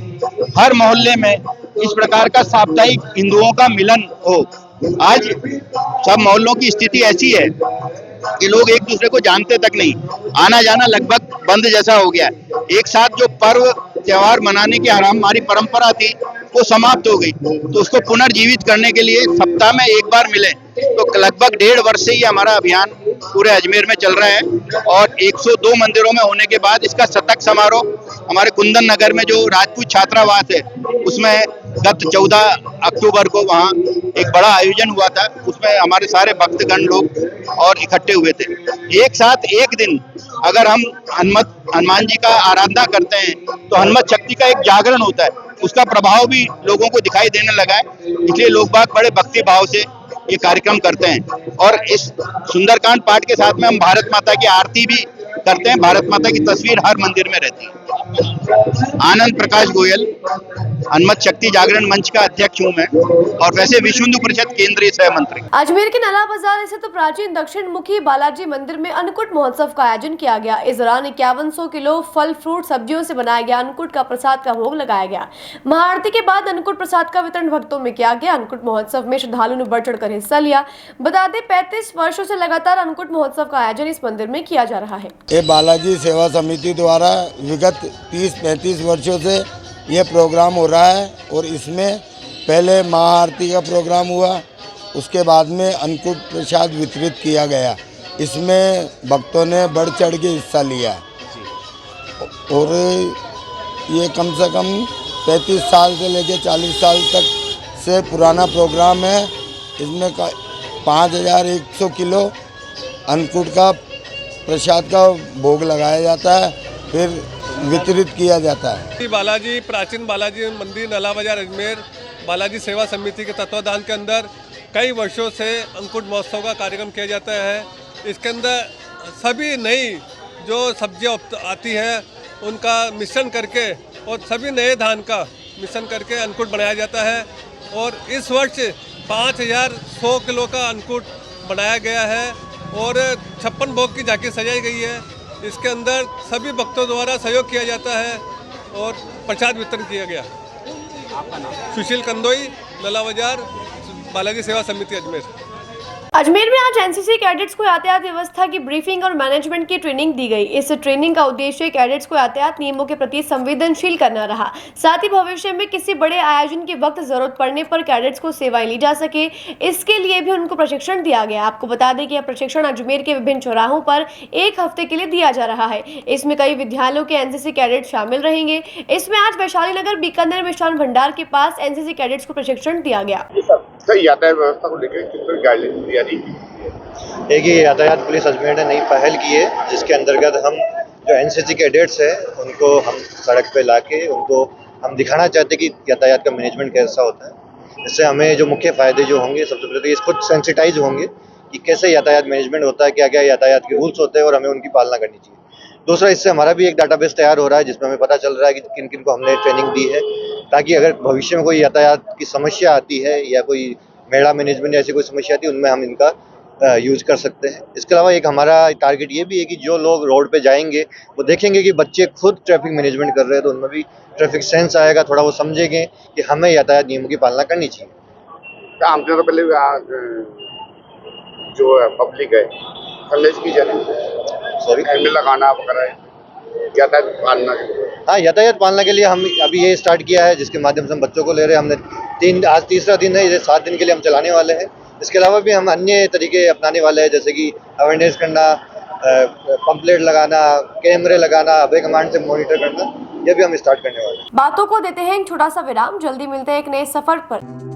हर मोहल्ले में इस प्रकार का साप्ताहिक हिंदुओं का मिलन हो। आज सब मोहल्लों की स्थिति ऐसी है कि लोग एक दूसरे को जानते तक नहीं, आना जाना लगभग बंद जैसा हो गया है। एक साथ जो पर्व त्योहार मनाने की हमारी परंपरा थी वो समाप्त हो गई, तो उसको पुनर्जीवित करने के लिए सप्ताह में एक बार मिले। तो लगभग 1.5 वर्ष से ही हमारा अभियान पूरे अजमेर में चल रहा है और 102 मंदिरों में होने के बाद इसका शतक समारोह हमारे कुंदन नगर में जो राजपूत छात्रावास है उसमें गत 14 अक्टूबर को वहाँ एक बड़ा आयोजन हुआ था। उसमें हमारे सारे भक्तगण लोग और इकट्ठे हुए थे। एक साथ एक दिन अगर हम हनुमान जी का आराधना करते हैं तो हनुमत शक्ति का एक जागरण होता है, उसका प्रभाव भी लोगों को दिखाई देने लगा है। इसलिए लोग बाग बड़े भक्ति भाव से ये कार्यक्रम करते हैं। और इस सुंदरकांड पाठ के साथ में हम भारत माता की आरती भी करते हैं। भारत माता की तस्वीर हर मंदिर में रहती है। आनंद प्रकाश गोयल, हनुमत शक्ति जागरण मंच का अध्यक्ष हूँ मैं और वैसे विश्व हिंदू परिषद केंद्रीय सह मंत्री। अजमेर के नला बाजार स्थित प्राचीन दक्षिण मुखी बालाजी मंदिर में अन्नकूट महोत्सव का आयोजन किया गया। इस दौरान 5100 किलो फल फ्रूट सब्जियों से बनाया गया अन्नकूट का प्रसाद का भोग लगाया गया। महाआरती के बाद अन्नकूट प्रसाद का वितरण भक्तों में किया गया। अन्नकूट महोत्सव में श्रद्धालुओं ने बढ़ चढ़ कर हिस्सा लिया। बता दें 35 वर्षों से लगातार अन्नकूट महोत्सव का आयोजन इस मंदिर में किया जा रहा है। ये बालाजी सेवा समिति द्वारा विगत 30-35 वर्षों से ये प्रोग्राम हो रहा है और इसमें पहले महाआरती का प्रोग्राम हुआ, उसके बाद में अन्नकूट प्रसाद वितरित किया गया। इसमें भक्तों ने बढ़ चढ़ के हिस्सा लिया और ये कम से कम 35 साल से लेकर 40 साल तक से पुराना प्रोग्राम है। इसमें 5100 किलो अन्नकूट का प्रसाद का भोग लगाया जाता है, फिर वितरित किया जाता है। बालाजी प्राचीन बालाजी मंदिर नला बाजार अजमेर बालाजी सेवा समिति के तत्वाधान के अंदर कई वर्षों से अन्नकूट महोत्सव का कार्यक्रम किया जाता है। इसके अंदर सभी नई जो सब्जियां आती हैं उनका मिश्रण करके और सभी नए धान का मिश्रण करके अन्नकूट बनाया जाता है। और इस वर्ष 5100 किलो का अन्नकूट बनाया गया है और 56 भोग की झांकी सजाई गई है। इसके अंदर सभी भक्तों द्वारा सहयोग किया जाता है और प्रसाद वितरण किया गया। आपका नाम? सुशील कंदोई, नला बाजार, बालाजी सेवा समिति अजमेर। अजमेर में आज एनसीसी कैडेट्स को यातायात व्यवस्था की ब्रीफिंग और मैनेजमेंट की ट्रेनिंग दी गई। इस ट्रेनिंग का उद्देश्य कैडेट्स को यातायात नियमों के प्रति संवेदनशील करना रहा। साथ ही भविष्य में किसी बड़े आयोजन के वक्त जरूरत पड़ने पर कैडेट्स को सेवाएं ली जा सके, इसके लिए भी उनको प्रशिक्षण दिया गया। आपको बता दें कि यह प्रशिक्षण अजमेर के विभिन्न चौराहों पर 1 हफ्ते के लिए दिया जा रहा है। इसमें कई विद्यालयों के एनसीसी कैडेट शामिल रहेंगे। इसमें आज वैशाली नगर बीकानेर मिष्ठान भंडार के पास एनसीसी कैडेट्स को प्रशिक्षण दिया गया। यातायात व्यवस्था को लेकर किस तरह गाइडलाइन दिया जाएगी? एक ये यातायात पुलिस अजमेर ने नई पहल की है, जिसके अंतर्गत हम जो एनसीसी कैडेट्स हैं उनको हम सड़क पे लाके उनको हम दिखाना चाहते हैं कि यातायात का मैनेजमेंट कैसा होता है। इससे हमें जो मुख्य फायदे जो होंगे, सबसे पहले तो ये खुद सेंसिटाइज होंगे कि कैसे यातायात मैनेजमेंट होता है, क्या क्या यातायात के रूल्स होते हैं और हमें उनकी पालना करनी चाहिए। दूसरा, इससे हमारा भी एक डाटाबेस तैयार हो रहा है जिसमें हमें पता चल रहा है कि किन किन को हमने ट्रेनिंग दी है, ताकि अगर भविष्य में कोई यातायात की समस्या आती है या कोई मेला मैनेजमेंट ऐसी कोई समस्या आती है उनमें हम इनका यूज कर सकते हैं। इसके अलावा एक हमारा टारगेट ये भी है कि जो लोग रोड पे जाएंगे वो देखेंगे कि बच्चे खुद ट्रैफिक मैनेजमेंट कर रहे हैं, तो उनमें भी ट्रैफिक सेंस आएगा, थोड़ा वो समझेंगे कि हमें यातायात नियमों की पालना करनी चाहिए। आमतौर पर पहले जो पब्लिक है संदेश की हेलमेट लगाना वगैरह यातायात पालना। हाँ, यातायात पालना के लिए हम अभी ये स्टार्ट किया है, जिसके माध्यम से हम बच्चों को ले रहे हैं। हमने आज तीसरा दिन है, ये 7 दिन के लिए हम चलाने वाले हैं। इसके अलावा भी हम अन्य तरीके अपनाने वाले हैं, जैसे कि अवेयरनेस करना, पंपलेट लगाना, कैमरे लगाना, अभय कमांड से मॉनिटर करना, ये भी हम स्टार्ट करने वाले हैं। बातों को देते हैं एक छोटा सा विराम, जल्दी मिलते हैं एक नए सफर पर।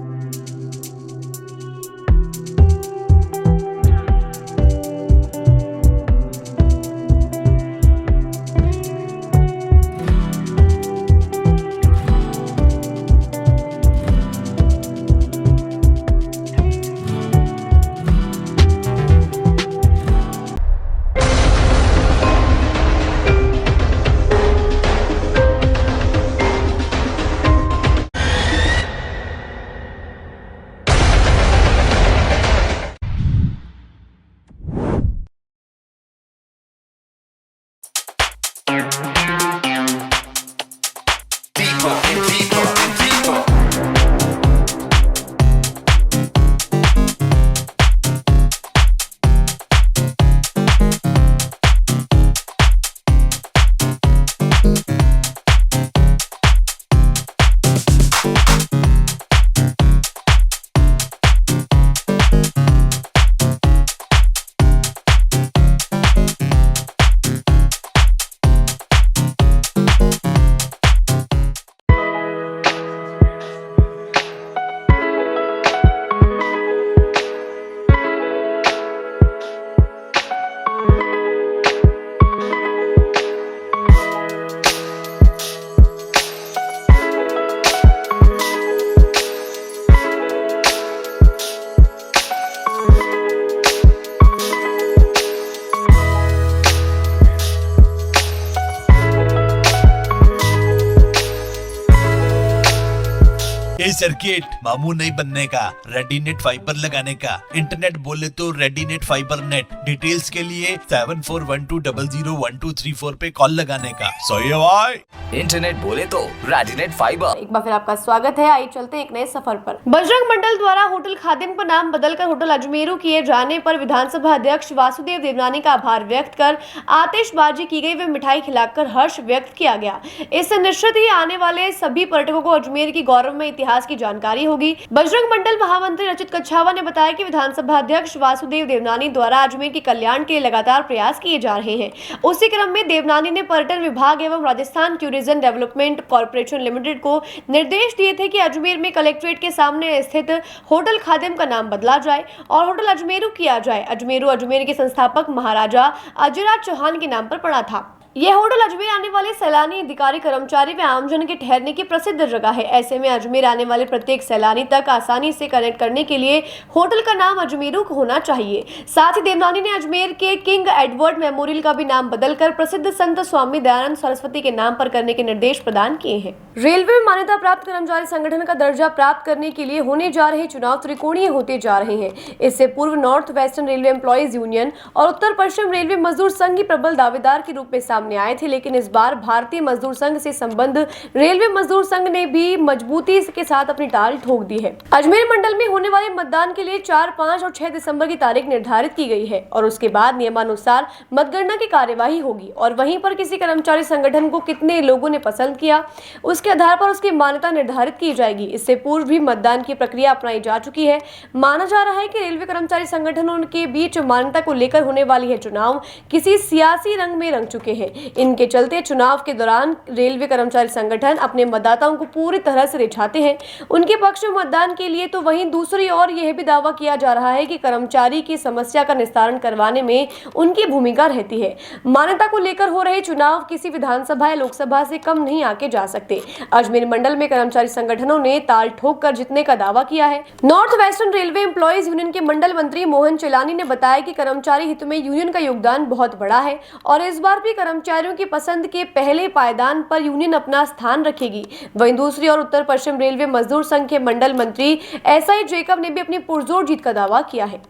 ये सर्किट मामू नहीं बनने का, रेडीनेट फाइबर लगाने का, इंटरनेट बोले तो रेडीनेट फाइबर नेट। डिटेल्स के लिए 7412001234 पे कॉल लगाने का। सही है भाई। इंटरनेट बोले तो रेडीनेट फाइबर। एक बार फिर आपका स्वागत है। आइए चलते हैं एक नए सफर पर। बजरंग मंडल द्वारा होटल खादिम का नाम बदलकर होटल अजमेरू किए जाने पर विधानसभा अध्यक्ष वासुदेव देवनानी का आभार व्यक्त कर आतिशबाजी की गई व मिठाई खिलाकर हर्ष व्यक्त किया गया। इससे निश्चित ही आने वाले सभी पर्यटकों को अजमेर की गौरवमय इतिहास की जानकारी होगी। बजरंग मंडल महामंत्री रचित कच्छावा ने बताया कि विधानसभा अध्यक्ष वासुदेव देवनानी द्वारा अजमेर के कल्याण के लिए लगातार प्रयास किए जा रहे हैं। उसी क्रम में देवनानी ने पर्यटन विभाग एवं Rajasthan tourism development corporation limited को निर्देश दिए थे कि अजमेर में कलेक्ट्रेट के सामने स्थित होटल खादिम का नाम बदला जाए और होटल अजमेरू किया जाए। अजमेरू अजमेर के संस्थापक महाराजा अजयराज चौहान के नाम पर पड़ा था। यह होटल अजमेर आने वाले सैलानी, अधिकारी, कर्मचारी व आमजन के ठहरने की प्रसिद्ध जगह है। ऐसे में अजमेर आने वाले प्रत्येक सैलानी तक आसानी से कनेक्ट करने के लिए होटल का नाम अजमेरू होना चाहिए। साथ ही देवनानी ने अजमेर के किंग एडवर्ड मेमोरियल का भी नाम बदलकर प्रसिद्ध संत स्वामी दयानंद सरस्वती के नाम पर करने के निर्देश प्रदान किए हैं। रेलवे में मान्यता प्राप्त कर्मचारी संगठन का दर्जा प्राप्त करने के लिए होने जा रहे चुनाव त्रिकोणीय होते जा रहे हैं। इससे पूर्व north western railway employees union और उत्तर पश्चिम रेलवे मजदूर संघ की प्रबल दावेदार के रूप में सामने आए थे, लेकिन इस बार भारतीय मजदूर संघ से संबंध रेलवे मजदूर संघ ने भी मजबूती के साथ अपनी टाल ठोक दी है। अजमेर मंडल में होने वाले मतदान के लिए 4, 5 और 6 दिसंबर की तारीख निर्धारित की गई है और उसके बाद नियमानुसार मतगणना की कार्यवाही होगी और वहीं पर किसी कर्मचारी संगठन को कितने लोगों ने पसंद किया उसके आधार पर उसकी मान्यता निर्धारित की जाएगी। इससे पूर्व भी मतदान की प्रक्रिया अपनाई जा चुकी है। माना जा रहा है कि रेलवे कर्मचारी संगठनों के बीच मान्यता को लेकर होने वाली है चुनाव किसी सियासी रंग में रंग चुके हैं। इनके चलते चुनाव के दौरान रेलवे कर्मचारी संगठन अपने मतदाताओं को पूरी तरह से रिझाते हैं उनके पक्ष में मतदान के लिए। तो वहीं दूसरी ओर यह भी दावा किया जा रहा है कि कर्मचारी की समस्या का निस्तारण करवाने में उनकी भूमिका रहती है। मान्यता को लेकर हो रहे चुनाव किसी विधानसभा या लोकसभा से कम नहीं आके जा सकते। अजमेर मंडल में कर्मचारी संगठनों ने ताल ठोक कर जीतने का दावा किया है। North western railway employees union के मंडल मंत्री मोहन चेलानी ने बताया कि कर्मचारी हित में यूनियन का योगदान बहुत बड़ा है और इस बार भी कर्मचारियों की पसंद के पहले पायदान पर यूनियन अपना स्थान रखेगी। वहीं दूसरी ओर उत्तर पश्चिम रेलवे मजदूर संघ के मंडल मंत्री SI जेकब ने भी अपनी पुरजोर जीत का दावा किया है।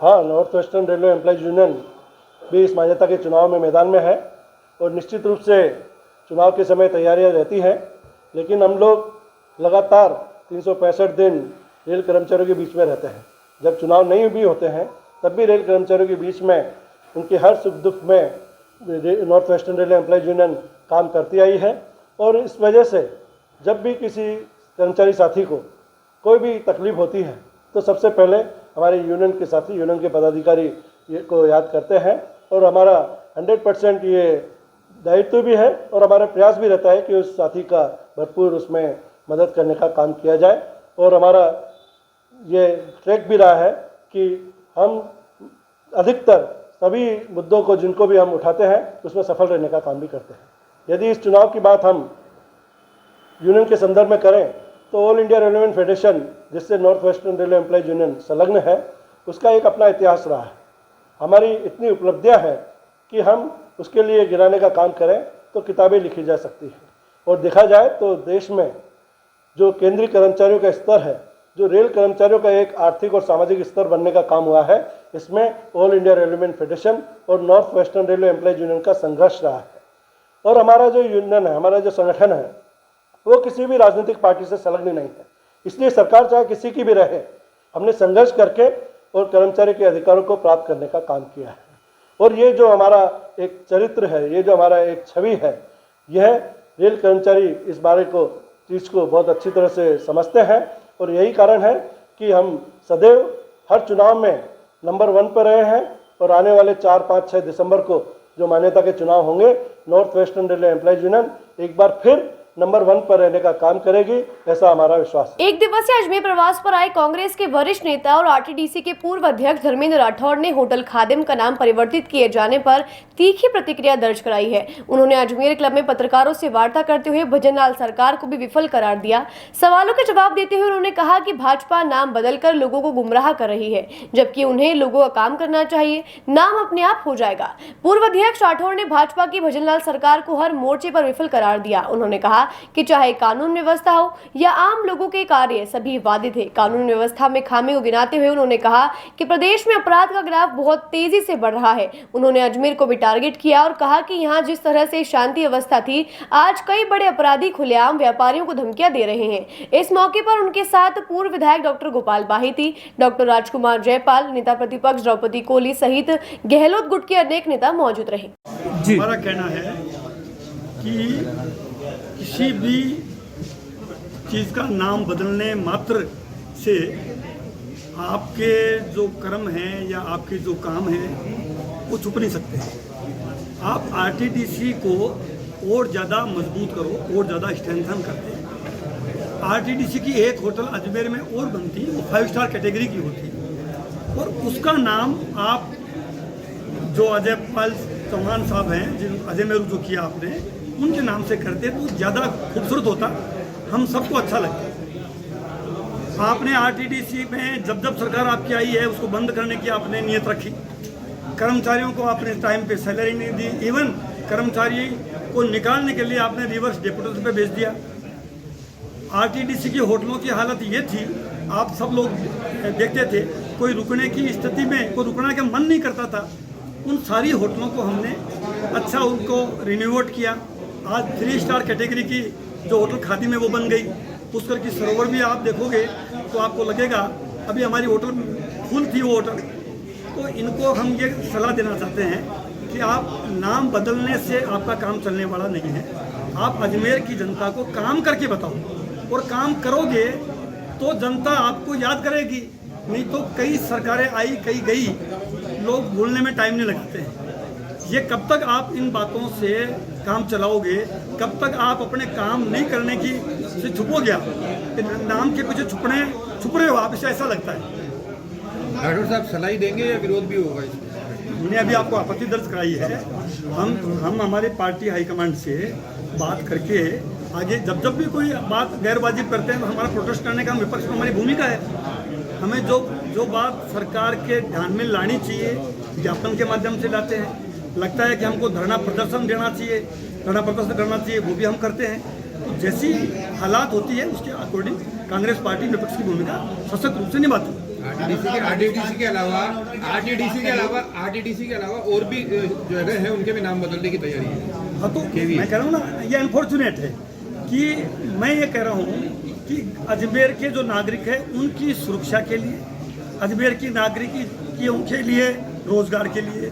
हाँ, north western railway employees union भी इस मान्यता के चुनाव में मैदान में है और निश्चित रूप से चुनाव के समय तैयारियां रहती हैं, लेकिन हम लोग लगातार 365 दिन रेल कर्मचारियों के बीच में रहते हैं। जब चुनाव नहीं भी होते हैं तब भी रेल कर्मचारियों के बीच में उनके हर सुख दुख में north western railway employees union काम करती आई है और इस वजह से जब भी किसी कर्मचारी साथी को कोई भी तकलीफ होती है तो सबसे पहले हमारे यूनियन के साथी, यूनियन के पदाधिकारी को याद करते हैं और हमारा 100% ये दायित्व भी है और हमारा प्रयास भी रहता है कि उस साथी का भरपूर उसमें मदद करने का काम किया जाए। और हमारा ये ट्रैक भी रहा है कि हम अधिकतर सभी मुद्दों को जिनको भी हम उठाते हैं उसमें सफल रहने का काम भी करते हैं। यदि इस चुनाव की बात हम यूनियन के संदर्भ में करें तो ऑल इंडिया रेलवे फेडरेशन, जिससे north western railway employees union संलग्न है, उसका एक अपना इतिहास रहा है। हमारी इतनी उपलब्धियां हैं कि हम उसके लिए गिनाने का काम करें तो किताबें लिखी जा सकती हैं। और देखा जाए तो देश में जो केंद्रीय कर्मचारियों का स्तर है, जो रेल कर्मचारियों का एक आर्थिक और सामाजिक स्तर बनने का काम हुआ है, इसमें ऑल इंडिया रेलवे फेडरेशन और north western railway employees union का संघर्ष रहा है। और हमारा जो यूनियन है, हमारा जो संगठन है, वो किसी भी राजनीतिक पार्टी से संलग्न नहीं है। इसलिए सरकार चाहे किसी की भी रहे, हमने संघर्ष करके और कर्मचारी के अधिकारों को प्राप्त करने का काम किया है। और ये जो हमारा एक चरित्र है, ये जो हमारा एक छवि है, यह रेल कर्मचारी इस बारे को चीज़ को बहुत अच्छी तरह से समझते हैं और यही कारण है कि हम सदैव हर चुनाव में नंबर 1 पर रहे हैं और आने वाले 4, 5, 6 दिसंबर को जो मान्यता के चुनाव होंगे, north western railway employees union एक बार फिर नंबर 1 पर रहने का काम करेगी, ऐसा हमारा विश्वास है। एक दिवसीय अजमेर प्रवास पर आए कांग्रेस के वरिष्ठ नेता और RTDC के पूर्व अध्यक्ष धर्मेंद्र राठौड़ ने होटल खादिम का नाम परिवर्तित किए जाने पर तीखी प्रतिक्रिया दर्ज कराई है। उन्होंने अजमेर क्लब में पत्रकारों से वार्ता करते हुए भजनलाल सरकार को भी विफल करार दिया। सवालों के जवाब देते हुए उन्होंने कहा कि भाजपा नाम बदलकर लोगों को गुमराह कर रही है, जबकि उन्हें लोगों का काम करना चाहिए, नाम अपने आप हो जाएगा। पूर्व अध्यक्ष राठौड़ ने भाजपा की भजनलाल सरकार को हर मोर्चे पर विफल करार दिया। उन्होंने कहा कि चाहे कानून व्यवस्था हो या आम लोगों के कार्य सभी बाधित है। कानून व्यवस्था में खामी को गिनाते हुए उन्होंने कहा कि प्रदेश में अपराध का ग्राफ बहुत तेजी से बढ़ रहा है। उन्होंने अजमेर को भी टारगेट किया और कहा कि यहाँ जिस तरह से शांति अवस्था थी, आज कई बड़े अपराधी खुलेआम व्यापारियों को धमकियां दे रहे हैं। इस मौके पर उनके साथ पूर्व विधायक डॉक्टर गोपाल बाहिती, डॉक्टर राजकुमार जयपाल, नेता प्रतिपक्ष द्रौपदी कोली सहित गहलोत गुट के अनेक नेता मौजूद रहे। हमारा कहना है कि किसी भी चीज़ का नाम बदलने मात्र से आपके जो कर्म हैं या आपके जो काम हैं वो छुप नहीं सकते। आप आरटीडीसी को और ज़्यादा मजबूत करो और ज़्यादा स्ट्रेंथन करते। आरटीडीसी की एक होटल अजमेर में और बनती, वो 5 स्टार कैटेगरी की होती और उसका नाम आप जो अजय पाल चौहान साहब हैं, जिन अजय मेरू जो किया आपने, उनके नाम से करते तो ज़्यादा खूबसूरत होता, हम सबको अच्छा लगता। आपने आरटीडीसी में जब जब सरकार आपकी आई है उसको बंद करने की आपने नियत रखी। कर्मचारियों को आपने टाइम पे सैलरी नहीं दी। इवन कर्मचारी को निकालने के लिए आपने रिवर्स डेपुटेशन पे भेज दिया। आरटीडीसी की होटलों की हालत ये थी, आप सब लोग देखते थे, कोई रुकने की स्थिति में कोई रुकना का मन नहीं करता था। उन सारी होटलों को हमने अच्छा उनको रिन्यूएट किया। आज 3 स्टार कैटेगरी की जो होटल खादी में वो बन गई। पुष्कर की सरोवर भी आप देखोगे तो आपको लगेगा अभी हमारी होटल फुल थी वो होटल। तो इनको हम ये सलाह देना चाहते हैं कि आप नाम बदलने से आपका काम चलने वाला नहीं है। आप अजमेर की जनता को काम करके बताओ और काम करोगे तो जनता आपको याद करेगी। नहीं तो कई सरकारें आई, कई गई, लोग भूलने में टाइम नहीं लगाते हैं। ये कब तक आप इन बातों से काम चलाओगे, कब तक आप अपने काम नहीं करने की से छुपोगे? आप नाम के पीछे छुप रहे हो आप, इसे ऐसा लगता है। डॉक्टर साहब सलाह देंगे या विरोध भी होगा? हमने अभी आपको आपत्ति दर्ज कराई है। हम हमारे पार्टी हाईकमांड से बात करके आगे जब भी कोई बात गैरवाजिब करते हैं तो हमारा प्रोटेस्ट करने का विपक्ष में हमारी भूमिका है। हमें जो बात सरकार के ध्यान में लानी चाहिए ज्ञापन के माध्यम से लाते हैं। लगता है कि हमको धरना प्रदर्शन देना चाहिए, धरना प्रदर्शन करना चाहिए, वो भी हम करते हैं। तो जैसी हालात होती है उसके अकॉर्डिंग कांग्रेस पार्टी विपक्ष की भूमिका सशक्त रूप से निभाती है। आरटीडीसी के अलावा और भी जगह है उनके भी नाम बदलने की तैयारी है। हाँ, तो मैं कह रहा हूँ ना, ये अनफॉर्चुनेट है कि मैं ये कह रहा हूँ कि अजमेर के जो नागरिक हैं उनकी सुरक्षा के लिए, अजमेर की नागरिकों के लिए, रोजगार के लिए,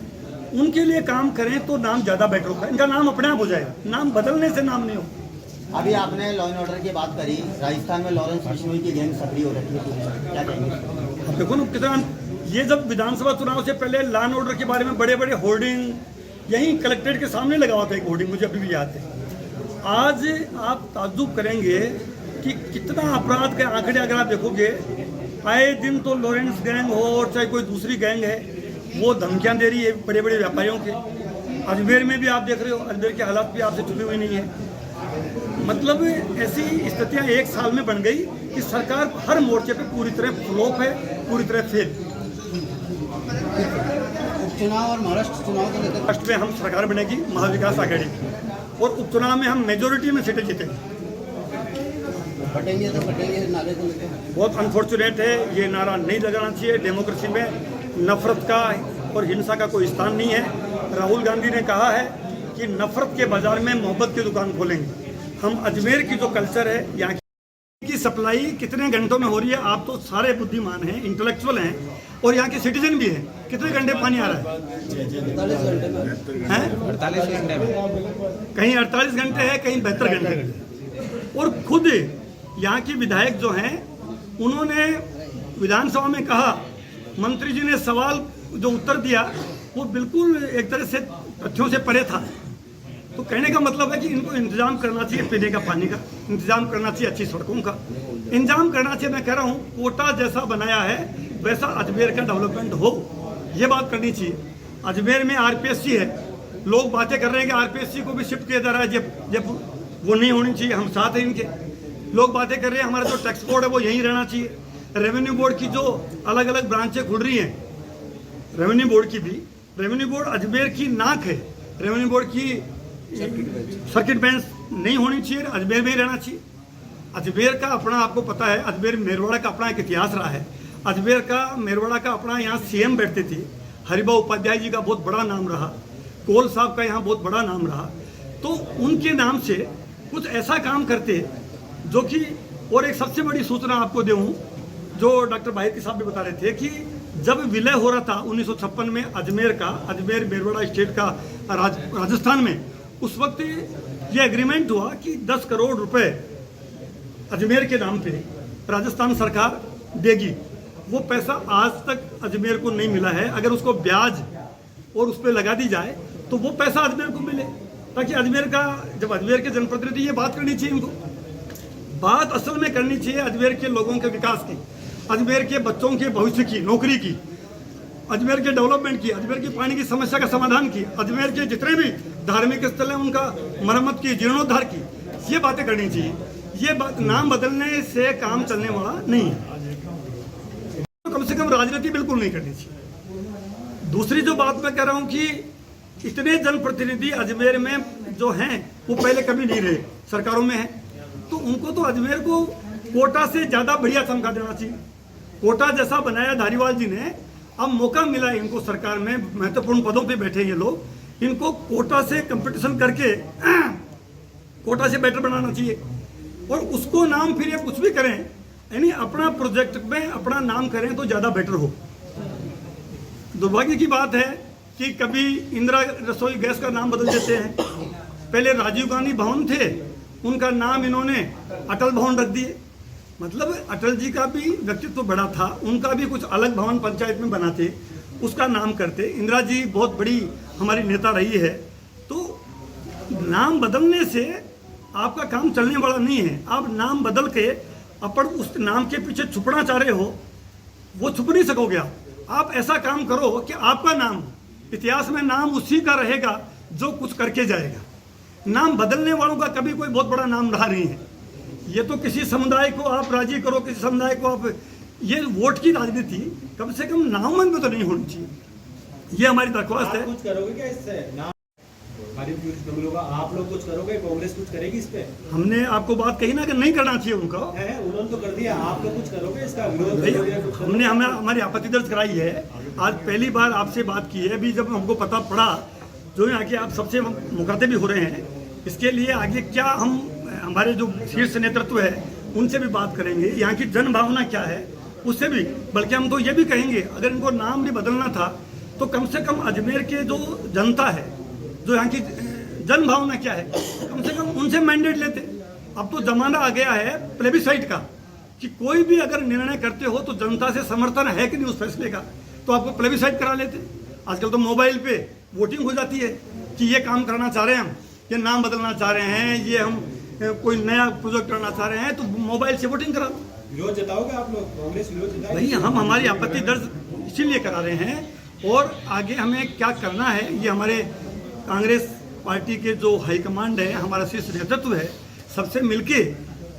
उनके लिए काम करें तो नाम ज़्यादा बेटर होगा। इनका नाम अपने आप हो जाएगा, नाम बदलने से नाम नहीं हो। अभी आपने लॉ एंड ऑर्डर की बात करी, राजस्थान में लॉरेंस बिश्नोई की गैंग सक्रिय हो रही है, क्या कहेंगे? अब देखो ना कितना, ये जब विधानसभा चुनाव से पहले लॉ एंड ऑर्डर के बारे में बड़े बड़े होर्डिंग यहीं कलेक्ट्रेट के सामने लगा हुआ था, एक होर्डिंग मुझे अभी भी याद है। आज आप ताज्जुब करेंगे कि कितना अपराध के आंकड़े अगर आप देखोगे, आए दिन तो लॉरेंस गैंग हो और चाहे कोई दूसरी गैंग है, वो धमकियां दे रही है बड़े बड़े व्यापारियों के। अजमेर में भी आप देख रहे हो, अजमेर की हालात भी आपसे छुपी हुई नहीं है। मतलब ऐसी स्थितियां एक साल में बन गई कि सरकार हर मोर्चे पे पूरी तरह फ्लॉप है, पूरी तरह फेल। उपचुनाव और महाराष्ट्र चुनाव को लेकर महाराष्ट्र में हम सरकार बनेगी महाविकास आघाड़ी की, और उपचुनाव में हम मेजोरिटी में सीटें जीतेंगे। बटेंगे तो बटेंगे नारे को लेकर बहुत अनफॉर्चुनेट है, ये नारा नहीं लगाना चाहिए। डेमोक्रेसी में नफरत का और हिंसा का कोई स्थान नहीं है। राहुल गांधी ने कहा है कि नफरत के बाजार में मोहब्बत की दुकान खोलेंगे। हम अजमेर की जो कल्चर है, यहाँ की सप्लाई कितने घंटों में हो रही है, आप तो सारे बुद्धिमान हैं, इंटेलेक्चुअल हैं और यहाँ के सिटीजन भी हैं। कितने घंटे पानी आ रहा है? 48 घंटे में, कहीं 48 घंटे है, कहीं 72 घंटे। और खुद यहाँ की विधायक जो हैं उन्होंने विधानसभा में कहा, मंत्री जी ने सवाल जो उत्तर दिया वो बिल्कुल एक तरह से तथ्यों से परे था। तो कहने का मतलब है कि इनको इंतजाम करना चाहिए पीने का पानी का, इंतजाम करना चाहिए अच्छी सड़कों का, इंतजाम करना चाहिए। मैं कह रहा हूँ कोटा जैसा बनाया है वैसा अजमेर का डेवलपमेंट हो, ये बात करनी चाहिए। अजमेर में आरपीएससी है, लोग बातें कर रहे हैं कि आरपीएससी को भी शिफ्ट किया जा रहा है जब वो नहीं होनी चाहिए, हम साथ हैं इनके। लोग बातें कर रहे हैं हमारा जो टैक्स बोर्ड है वो यहीं रहना चाहिए। रेवेन्यू बोर्ड की जो अलग अलग ब्रांचें खुल रही हैं, रेवेन्यू बोर्ड की भी, रेवेन्यू बोर्ड अजमेर की नाक है। रेवेन्यू बोर्ड की सर्किट बेंच नहीं होनी चाहिए, अजमेर में ही रहना चाहिए। अजमेर का अपना, आपको पता है, अजमेर मेरवाड़ा का अपना एक इतिहास रहा है। अजमेर का, मेरवाड़ा का अपना, यहाँ सीएम बैठते थे, हरिभाऊ उपाध्याय जी का बहुत बड़ा नाम रहा, कोल साहब का यहाँ बहुत बड़ा नाम रहा। तो उनके नाम से कुछ ऐसा काम करते जो कि, और एक सबसे बड़ी सूचना आपको दूँ, जो डॉक्टर बाहिर साहब भी बता रहे थे कि जब विलय हो रहा था 1956 में अजमेर का, अजमेर मेरवाड़ा स्टेट का राजस्थान में, उस वक्त ये एग्रीमेंट हुआ कि 10 करोड़ रुपए अजमेर के नाम पे राजस्थान सरकार देगी। वो पैसा आज तक अजमेर को नहीं मिला है। अगर उसको ब्याज और उस पर लगा दी जाए तो वो पैसा अजमेर को मिले, ताकि अजमेर का, जब अजमेर के जनप्रतिनिधि, ये बात करनी चाहिए, इनको बात असल में करनी चाहिए अजमेर के लोगों के विकास की, अजमेर के बच्चों के भविष्य की, नौकरी की, अजमेर के डेवलपमेंट की, अजमेर की पानी की समस्या का समाधान की, अजमेर के जितने भी धार्मिक स्थल हैं उनका मरम्मत की, जीर्णोद्धार की, ये बातें करनी चाहिए। ये बात, नाम बदलने से काम चलने वाला नहीं है। तो कम से कम राजनीति बिल्कुल नहीं करनी चाहिए। दूसरी जो बात मैं कह रहा हूँ कि इतने जनप्रतिनिधि अजमेर में जो हैं वो पहले कभी नहीं रहे, सरकारों में हैं, तो उनको तो अजमेर को कोटा से ज़्यादा बढ़िया चमका देना चाहिए। कोटा जैसा बनाया धारीवाल जी ने, अब मौका मिला इनको सरकार में, महत्वपूर्ण पदों पे बैठे ये लोग, इनको कोटा से कंपटीशन करके कोटा से बेटर बनाना चाहिए। और उसको नाम फिर ये कुछ भी करें, यानी अपना प्रोजेक्ट में अपना नाम करें तो ज़्यादा बेटर हो। दुर्भाग्य की बात है कि कभी इंदिरा रसोई गैस का नाम बदल देते हैं। पहले राजीव गांधी भवन थे, उनका नाम इन्होंने अटल भवन रख दिए। मतलब अटल जी का भी व्यक्तित्व बड़ा था, उनका भी कुछ अलग भवन पंचायत में बनाते, उसका नाम करते। इंदिरा जी बहुत बड़ी हमारी नेता रही है। तो नाम बदलने से आपका काम चलने वाला नहीं है। आप नाम बदल के अपन उस नाम के पीछे छुपना चाह रहे हो, वो छुप नहीं सकोगे आप ऐसा काम करो कि आपका नाम इतिहास में नाम उसी का रहेगा जो कुछ करके जाएगा। नाम बदलने वालों का कभी कोई बहुत बड़ा नाम रहा नहीं है। ये तो किसी समुदाय को आप राजी करो, किसी समुदाय को आप, ये वोट की राजनीति कम से कम नामन में तो नहीं होनी चाहिए। ये हमारी दरख्वास्त है। कुछ करोगे क्या इससे? आप लोग कुछ करोगे? कांग्रेस कुछ करेगी इस पे? हमने आपको बात कही ना कि नहीं करना चाहिए उनको, उन्होंने तो कर दिया, आप लोग कुछ करोगे इसका विरोध? हमने हमारी आपत्ति दर्ज कराई है। आज पहली बार आपसे बात की है। अभी जब हमको पता पड़ा, जो यहाँ के आप सबसे मुखातिब भी हो रहे हैं, इसके लिए आगे क्या हम, हमारे जो शीर्ष नेतृत्व है उनसे भी बात करेंगे, यहाँ की जन भावना क्या है उससे भी। बल्कि हम तो ये भी कहेंगे, अगर इनको नाम भी बदलना था तो कम से कम अजमेर के जो जनता है, जो यहाँ की जन भावना क्या है, कम से कम उनसे मैंडेट लेते। अब तो जमाना आ गया है प्लेबिसाइट का, कि कोई भी अगर निर्णय करते हो तो जनता से समर्थन है कि नहीं उस फैसले का, तो आपको प्लेबिसाइट करा लेते। आजकल तो मोबाइल पे वोटिंग हो जाती है कि ये काम करना चाह रहे हैं हम, ये नाम बदलना चाह रहे हैं, ये हम कोई नया प्रोजेक्ट करना चाह रहे हैं, तो मोबाइल से वोटिंग करा दो। विरोध जताओगे आप लोग? कांग्रेस विरोध जताएगी? भाई हम हमारी आपत्ति दर्ज इसीलिए करा रहे हैं, और आगे हमें क्या करना है ये हमारे कांग्रेस पार्टी के जो हाईकमांड है, हमारा शीर्ष नेतृत्व है, सबसे मिलके,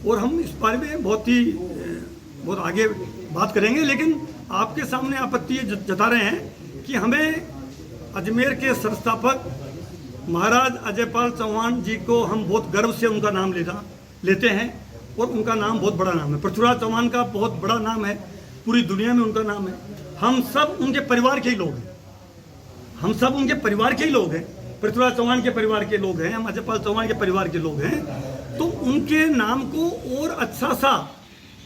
और हम इस बारे में बहुत आगे बात करेंगे। लेकिन आपके सामने आपत्ति जता रहे हैं कि हमें अजमेर के संस्थापक महाराज अजयपाल चौहान जी को हम बहुत गर्व से उनका नाम लेते हैं, और उनका नाम बहुत बड़ा नाम है। पृथ्वीराज चौहान का बहुत बड़ा नाम है, पूरी दुनिया में उनका नाम है। हम सब उनके परिवार के ही लोग हैं, हम सब उनके परिवार के ही लोग हैं। पृथ्वीराज चौहान के परिवार के लोग हैं, हम अजयपाल चौहान के परिवार के लोग हैं। तो उनके नाम को और अच्छा सा,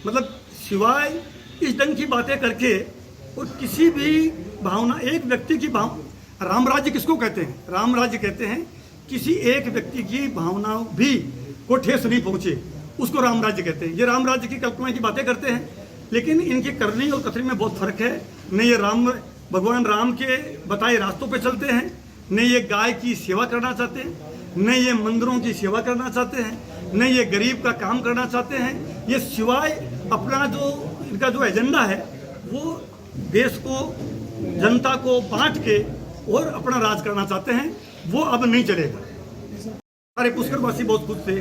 मतलब सिवाय इस ढंग की बातें करके और किसी भी भावना, एक व्यक्ति की भावना, राम राज्य किसको कहते हैं? राम राज्य कहते हैं किसी एक व्यक्ति की भावना भी को ठेस नहीं पहुंचे, उसको राम राज्य कहते हैं। ये राम राज्य की कल्पना की बातें करते हैं, लेकिन इनकी करनी और कथनी में बहुत फर्क है। न ये भगवान राम के बताए रास्तों पे चलते हैं, न ये गाय की सेवा करना चाहते हैं, न ये मंदिरों की सेवा करना चाहते हैं, न ये गरीब का काम करना चाहते हैं। ये सिवाय अपना जो इनका जो एजेंडा है वो देश को, जनता को बांट के और अपना राज करना चाहते हैं, वो अब नहीं चलेगा। सारे पुष्करवासी बहुत खुश थे।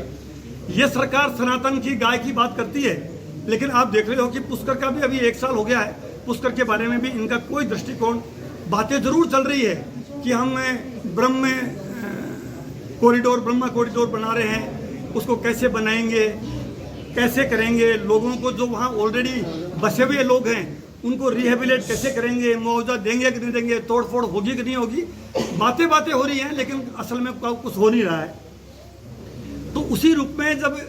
ये सरकार सनातन की गाय की बात करती है, लेकिन आप देख रहे हो कि पुष्कर का भी अभी 1 साल हो गया है, पुष्कर के बारे में भी इनका कोई दृष्टिकोण, बातें जरूर चल रही है कि हम ब्रह्मा कॉरिडोर बना रहे हैं, उसको कैसे बनाएंगे, कैसे करेंगे, लोगों को जो वहाँ ऑलरेडी बसे हुए लोग हैं उनको रिहेबिलेट कैसे करेंगे, मुआवजा देंगे कि नहीं देंगे, तोड़ फोड़ होगी कि नहीं होगी। बातें हो रही हैं लेकिन असल में कुछ हो नहीं रहा है। तो उसी रूप में जब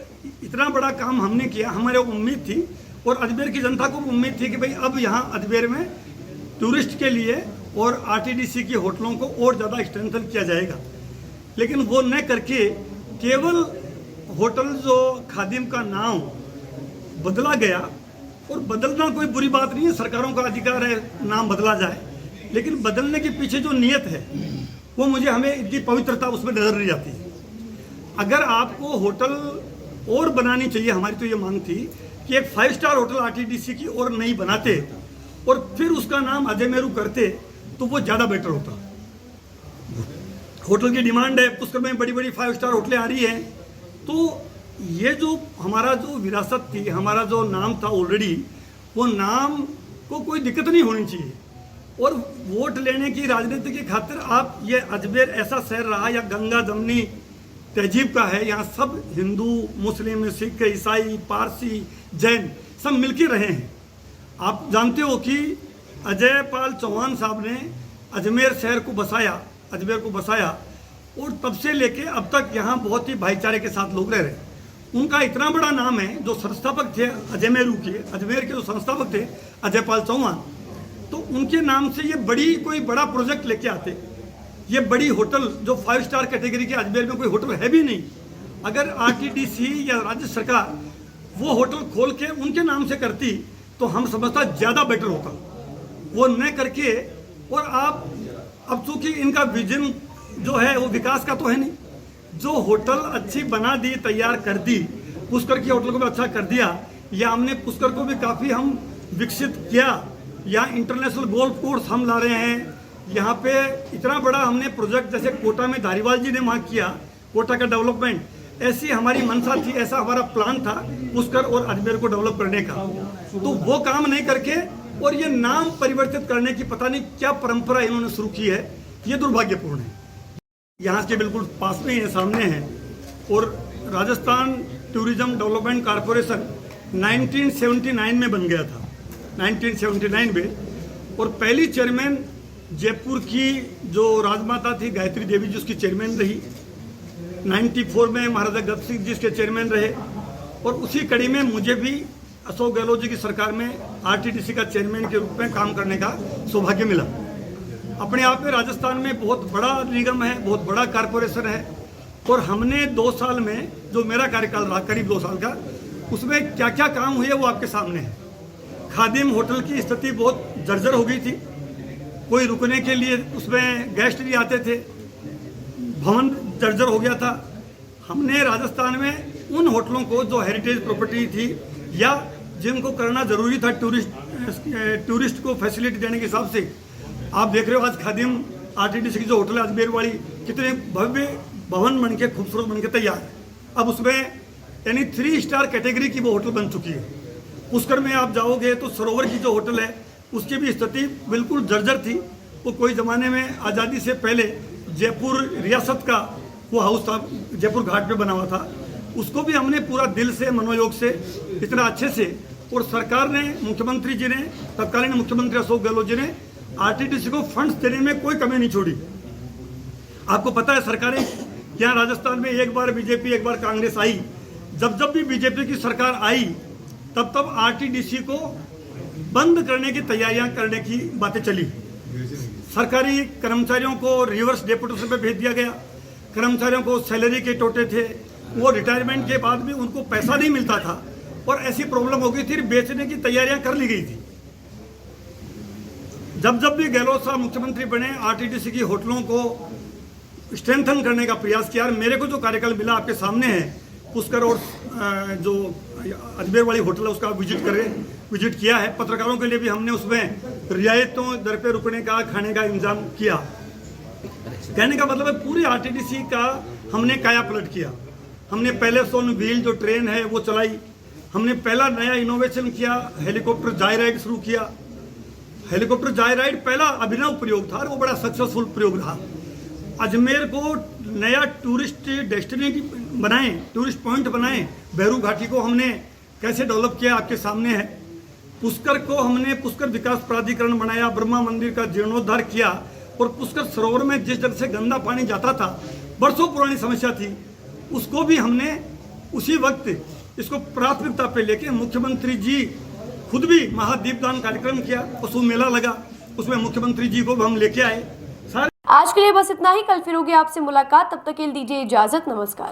इतना बड़ा काम हमने किया, हमारे उम्मीद थी और अजमेर की जनता को उम्मीद थी कि भाई अब यहाँ अजमेर में टूरिस्ट के लिए और आरटीडीसी की होटलों को और ज़्यादा स्ट्रेंथन किया जाएगा, लेकिन वो न करके केवल होटल जो खादिम का नाम बदला गया, और बदलना कोई बुरी बात नहीं है, सरकारों का अधिकार है नाम बदला जाए, लेकिन बदलने के पीछे जो नीयत है वो मुझे हमें इतनी पवित्रता उसमें नजर नहीं आती। अगर आपको होटल और बनानी चाहिए, हमारी तो ये मांग थी कि एक 5 स्टार होटल आरटीडीसी की और नहीं बनाते और फिर उसका नाम अजमेरू करते तो वो ज़्यादा बेटर होता। होटल की डिमांड है, पुष्कर में बड़ी बड़ी 5 स्टार होटलें आ रही हैं, तो ये जो हमारा जो विरासत थी, हमारा जो नाम था ऑलरेडी, वो नाम को कोई दिक्कत नहीं होनी चाहिए। और वोट लेने की राजनीति की खातिर आप ये अजमेर ऐसा शहर रहा या गंगा जमनी तहजीब का है, यहाँ सब हिंदू, मुस्लिम, सिख, ईसाई, पारसी, जैन सब मिलकर रहे हैं। आप जानते हो कि अजय पाल चौहान साहब ने अजमेर शहर को बसाया, अजमेर को बसाया, और तब से लेके अब तक यहाँ बहुत ही भाईचारे के साथ लोग रह रहे हैं। उनका इतना बड़ा नाम है, जो संस्थापक थे अजमेरू के, अजमेर के जो संस्थापक थे अजय पाल चौहान, तो उनके नाम से ये कोई बड़ा प्रोजेक्ट लेके आते। ये बड़ी होटल जो 5 स्टार कैटेगरी के अजमेर में कोई होटल है भी नहीं, अगर आरटीडीसी या राज्य सरकार वो होटल खोल के उनके नाम से करती तो हम समझता ज़्यादा बेटर होता। वो न करके, और आप अब चूँकि इनका विजन जो है वो विकास का तो है नहीं, जो होटल अच्छी बना दी, तैयार कर दी, पुष्कर की होटल को भी अच्छा कर दिया, या हमने पुष्कर को भी काफ़ी हम विकसित किया, यहाँ इंटरनेशनल गोल्फ कोर्स हम ला रहे हैं, यहाँ पे इतना बड़ा हमने प्रोजेक्ट जैसे कोटा में धारीवाल जी ने वहाँ किया, कोटा का डेवलपमेंट, ऐसी हमारी मंशा थी, ऐसा हमारा प्लान था पुष्कर और अजमेर को डेवलप करने का। तो वो काम नहीं करके और ये नाम परिवर्तित करने की पता नहीं क्या परंपरा इन्होंने शुरू की है, ये दुर्भाग्यपूर्ण है। यहाँ के बिल्कुल पास में है, सामने है, और राजस्थान टूरिज्म डेवलपमेंट कॉरपोरेशन 1979 में बन गया था, 1979 में, और पहली चेयरमैन जयपुर की जो राजमाता थी गायत्री देवी जी उसकी चेयरमैन रही, 94 में महाराजा गद सिंह जी इसके चेयरमैन रहे, और उसी कड़ी में मुझे भी अशोक गहलोत जी की सरकार में आरटीडीसी का चेयरमैन के रूप में काम करने का सौभाग्य मिला। अपने आप में राजस्थान में बहुत बड़ा निगम है, बहुत बड़ा कॉरपोरेशन है, और हमने 2 साल में जो मेरा कार्यकाल रहा करीब 2 साल का, उसमें क्या क्या काम हुए वो आपके सामने है। खादिम होटल की स्थिति बहुत जर्जर हो गई थी, कोई रुकने के लिए उसमें गेस्ट नहीं आते थे, भवन जर्जर हो गया था। हमने राजस्थान में उन होटलों को जो हेरिटेज प्रॉपर्टी थी या जिनको करना ज़रूरी था टूरिस्ट को फैसिलिटी देने के हिसाब से, आप देख रहे हो आज खादिम आरटीडीसी की जो होटल है अजमेर वाली, कितने भव्य भवन बन के खूबसूरत बन के तैयार है। अब उसमें यानी 3 स्टार कैटेगरी की वो होटल बन चुकी है। पुष्कर में आप जाओगे तो सरोवर की जो होटल है उसकी भी स्थिति बिल्कुल जर्जर थी। वो कोई ज़माने में आज़ादी से पहले जयपुर रियासत का वो हाउस था, जयपुर घाट पे बना हुआ था, उसको भी हमने पूरा दिल से, मनोयोग से, इतना अच्छे से, और सरकार ने, मुख्यमंत्री जी ने, तत्कालीन मुख्यमंत्री अशोक गहलोत जी ने आरटीडीसी को फंड्स देने में कोई कमी नहीं छोड़ी। आपको पता है सरकारें यहाँ राजस्थान में एक बार बीजेपी एक बार कांग्रेस आई, जब भी बीजेपी की सरकार आई तब आरटीडीसी को बंद करने की तैयारियां करने की बातें चली। सरकारी कर्मचारियों को रिवर्स डेपुटेशन पे भेज दिया गया, कर्मचारियों को सैलरी के टोटे थे, वो रिटायरमेंट के बाद भी उनको पैसा नहीं मिलता था, और ऐसी प्रॉब्लम हो गई थी, बेचने की तैयारियां कर ली गई थी। जब भी गहलोत साहब मुख्यमंत्री बने, आरटीडीसी की होटलों को स्ट्रेंथन करने का प्रयास किया। मेरे को जो कार्यकाल मिला आपके सामने है, पुष्कर और जो अजमेर वाली होटल है उसका विजिट किया है। पत्रकारों के लिए भी हमने उसमें रियायतों दर पे रुकने का, खाने का इंतजाम किया। कहने का मतलब है पूरी आरटीडीसी का हमने काया पलट किया। हमने पहले सोन व्हील जो ट्रेन है वो चलाई, हमने पहला नया इनोवेशन किया, हेलीकॉप्टर जाय राइड शुरू किया। हेलीकॉप्टर जाय राइड पहला अभिनव प्रयोग था और वो बड़ा सक्सेसफुल प्रयोग रहा। अजमेर को नया टूरिस्ट डेस्टिनेशन बनाएं, टूरिस्ट पॉइंट बनाएं। भैरू घाटी को हमने कैसे डेवलप किया आपके सामने है। पुष्कर को हमने पुष्कर विकास प्राधिकरण बनाया, ब्रह्मा मंदिर का जीर्णोद्धार किया और पुष्कर सरोवर में जिस जगह से गंदा पानी जाता था, बरसों पुरानी समस्या थी, उसको भी हमने उसी वक्त इसको प्राथमिकता पे लेके मुख्यमंत्री जी खुद भी महादीपदान कार्यक्रम किया, पशु मेला लगा, उसमें मुख्यमंत्री जी को भी हम लेके आए। आज के लिए बस इतना ही। कल फिर होगी आपसे मुलाकात, तब तक के लिए दीजिए इजाजत। नमस्कार।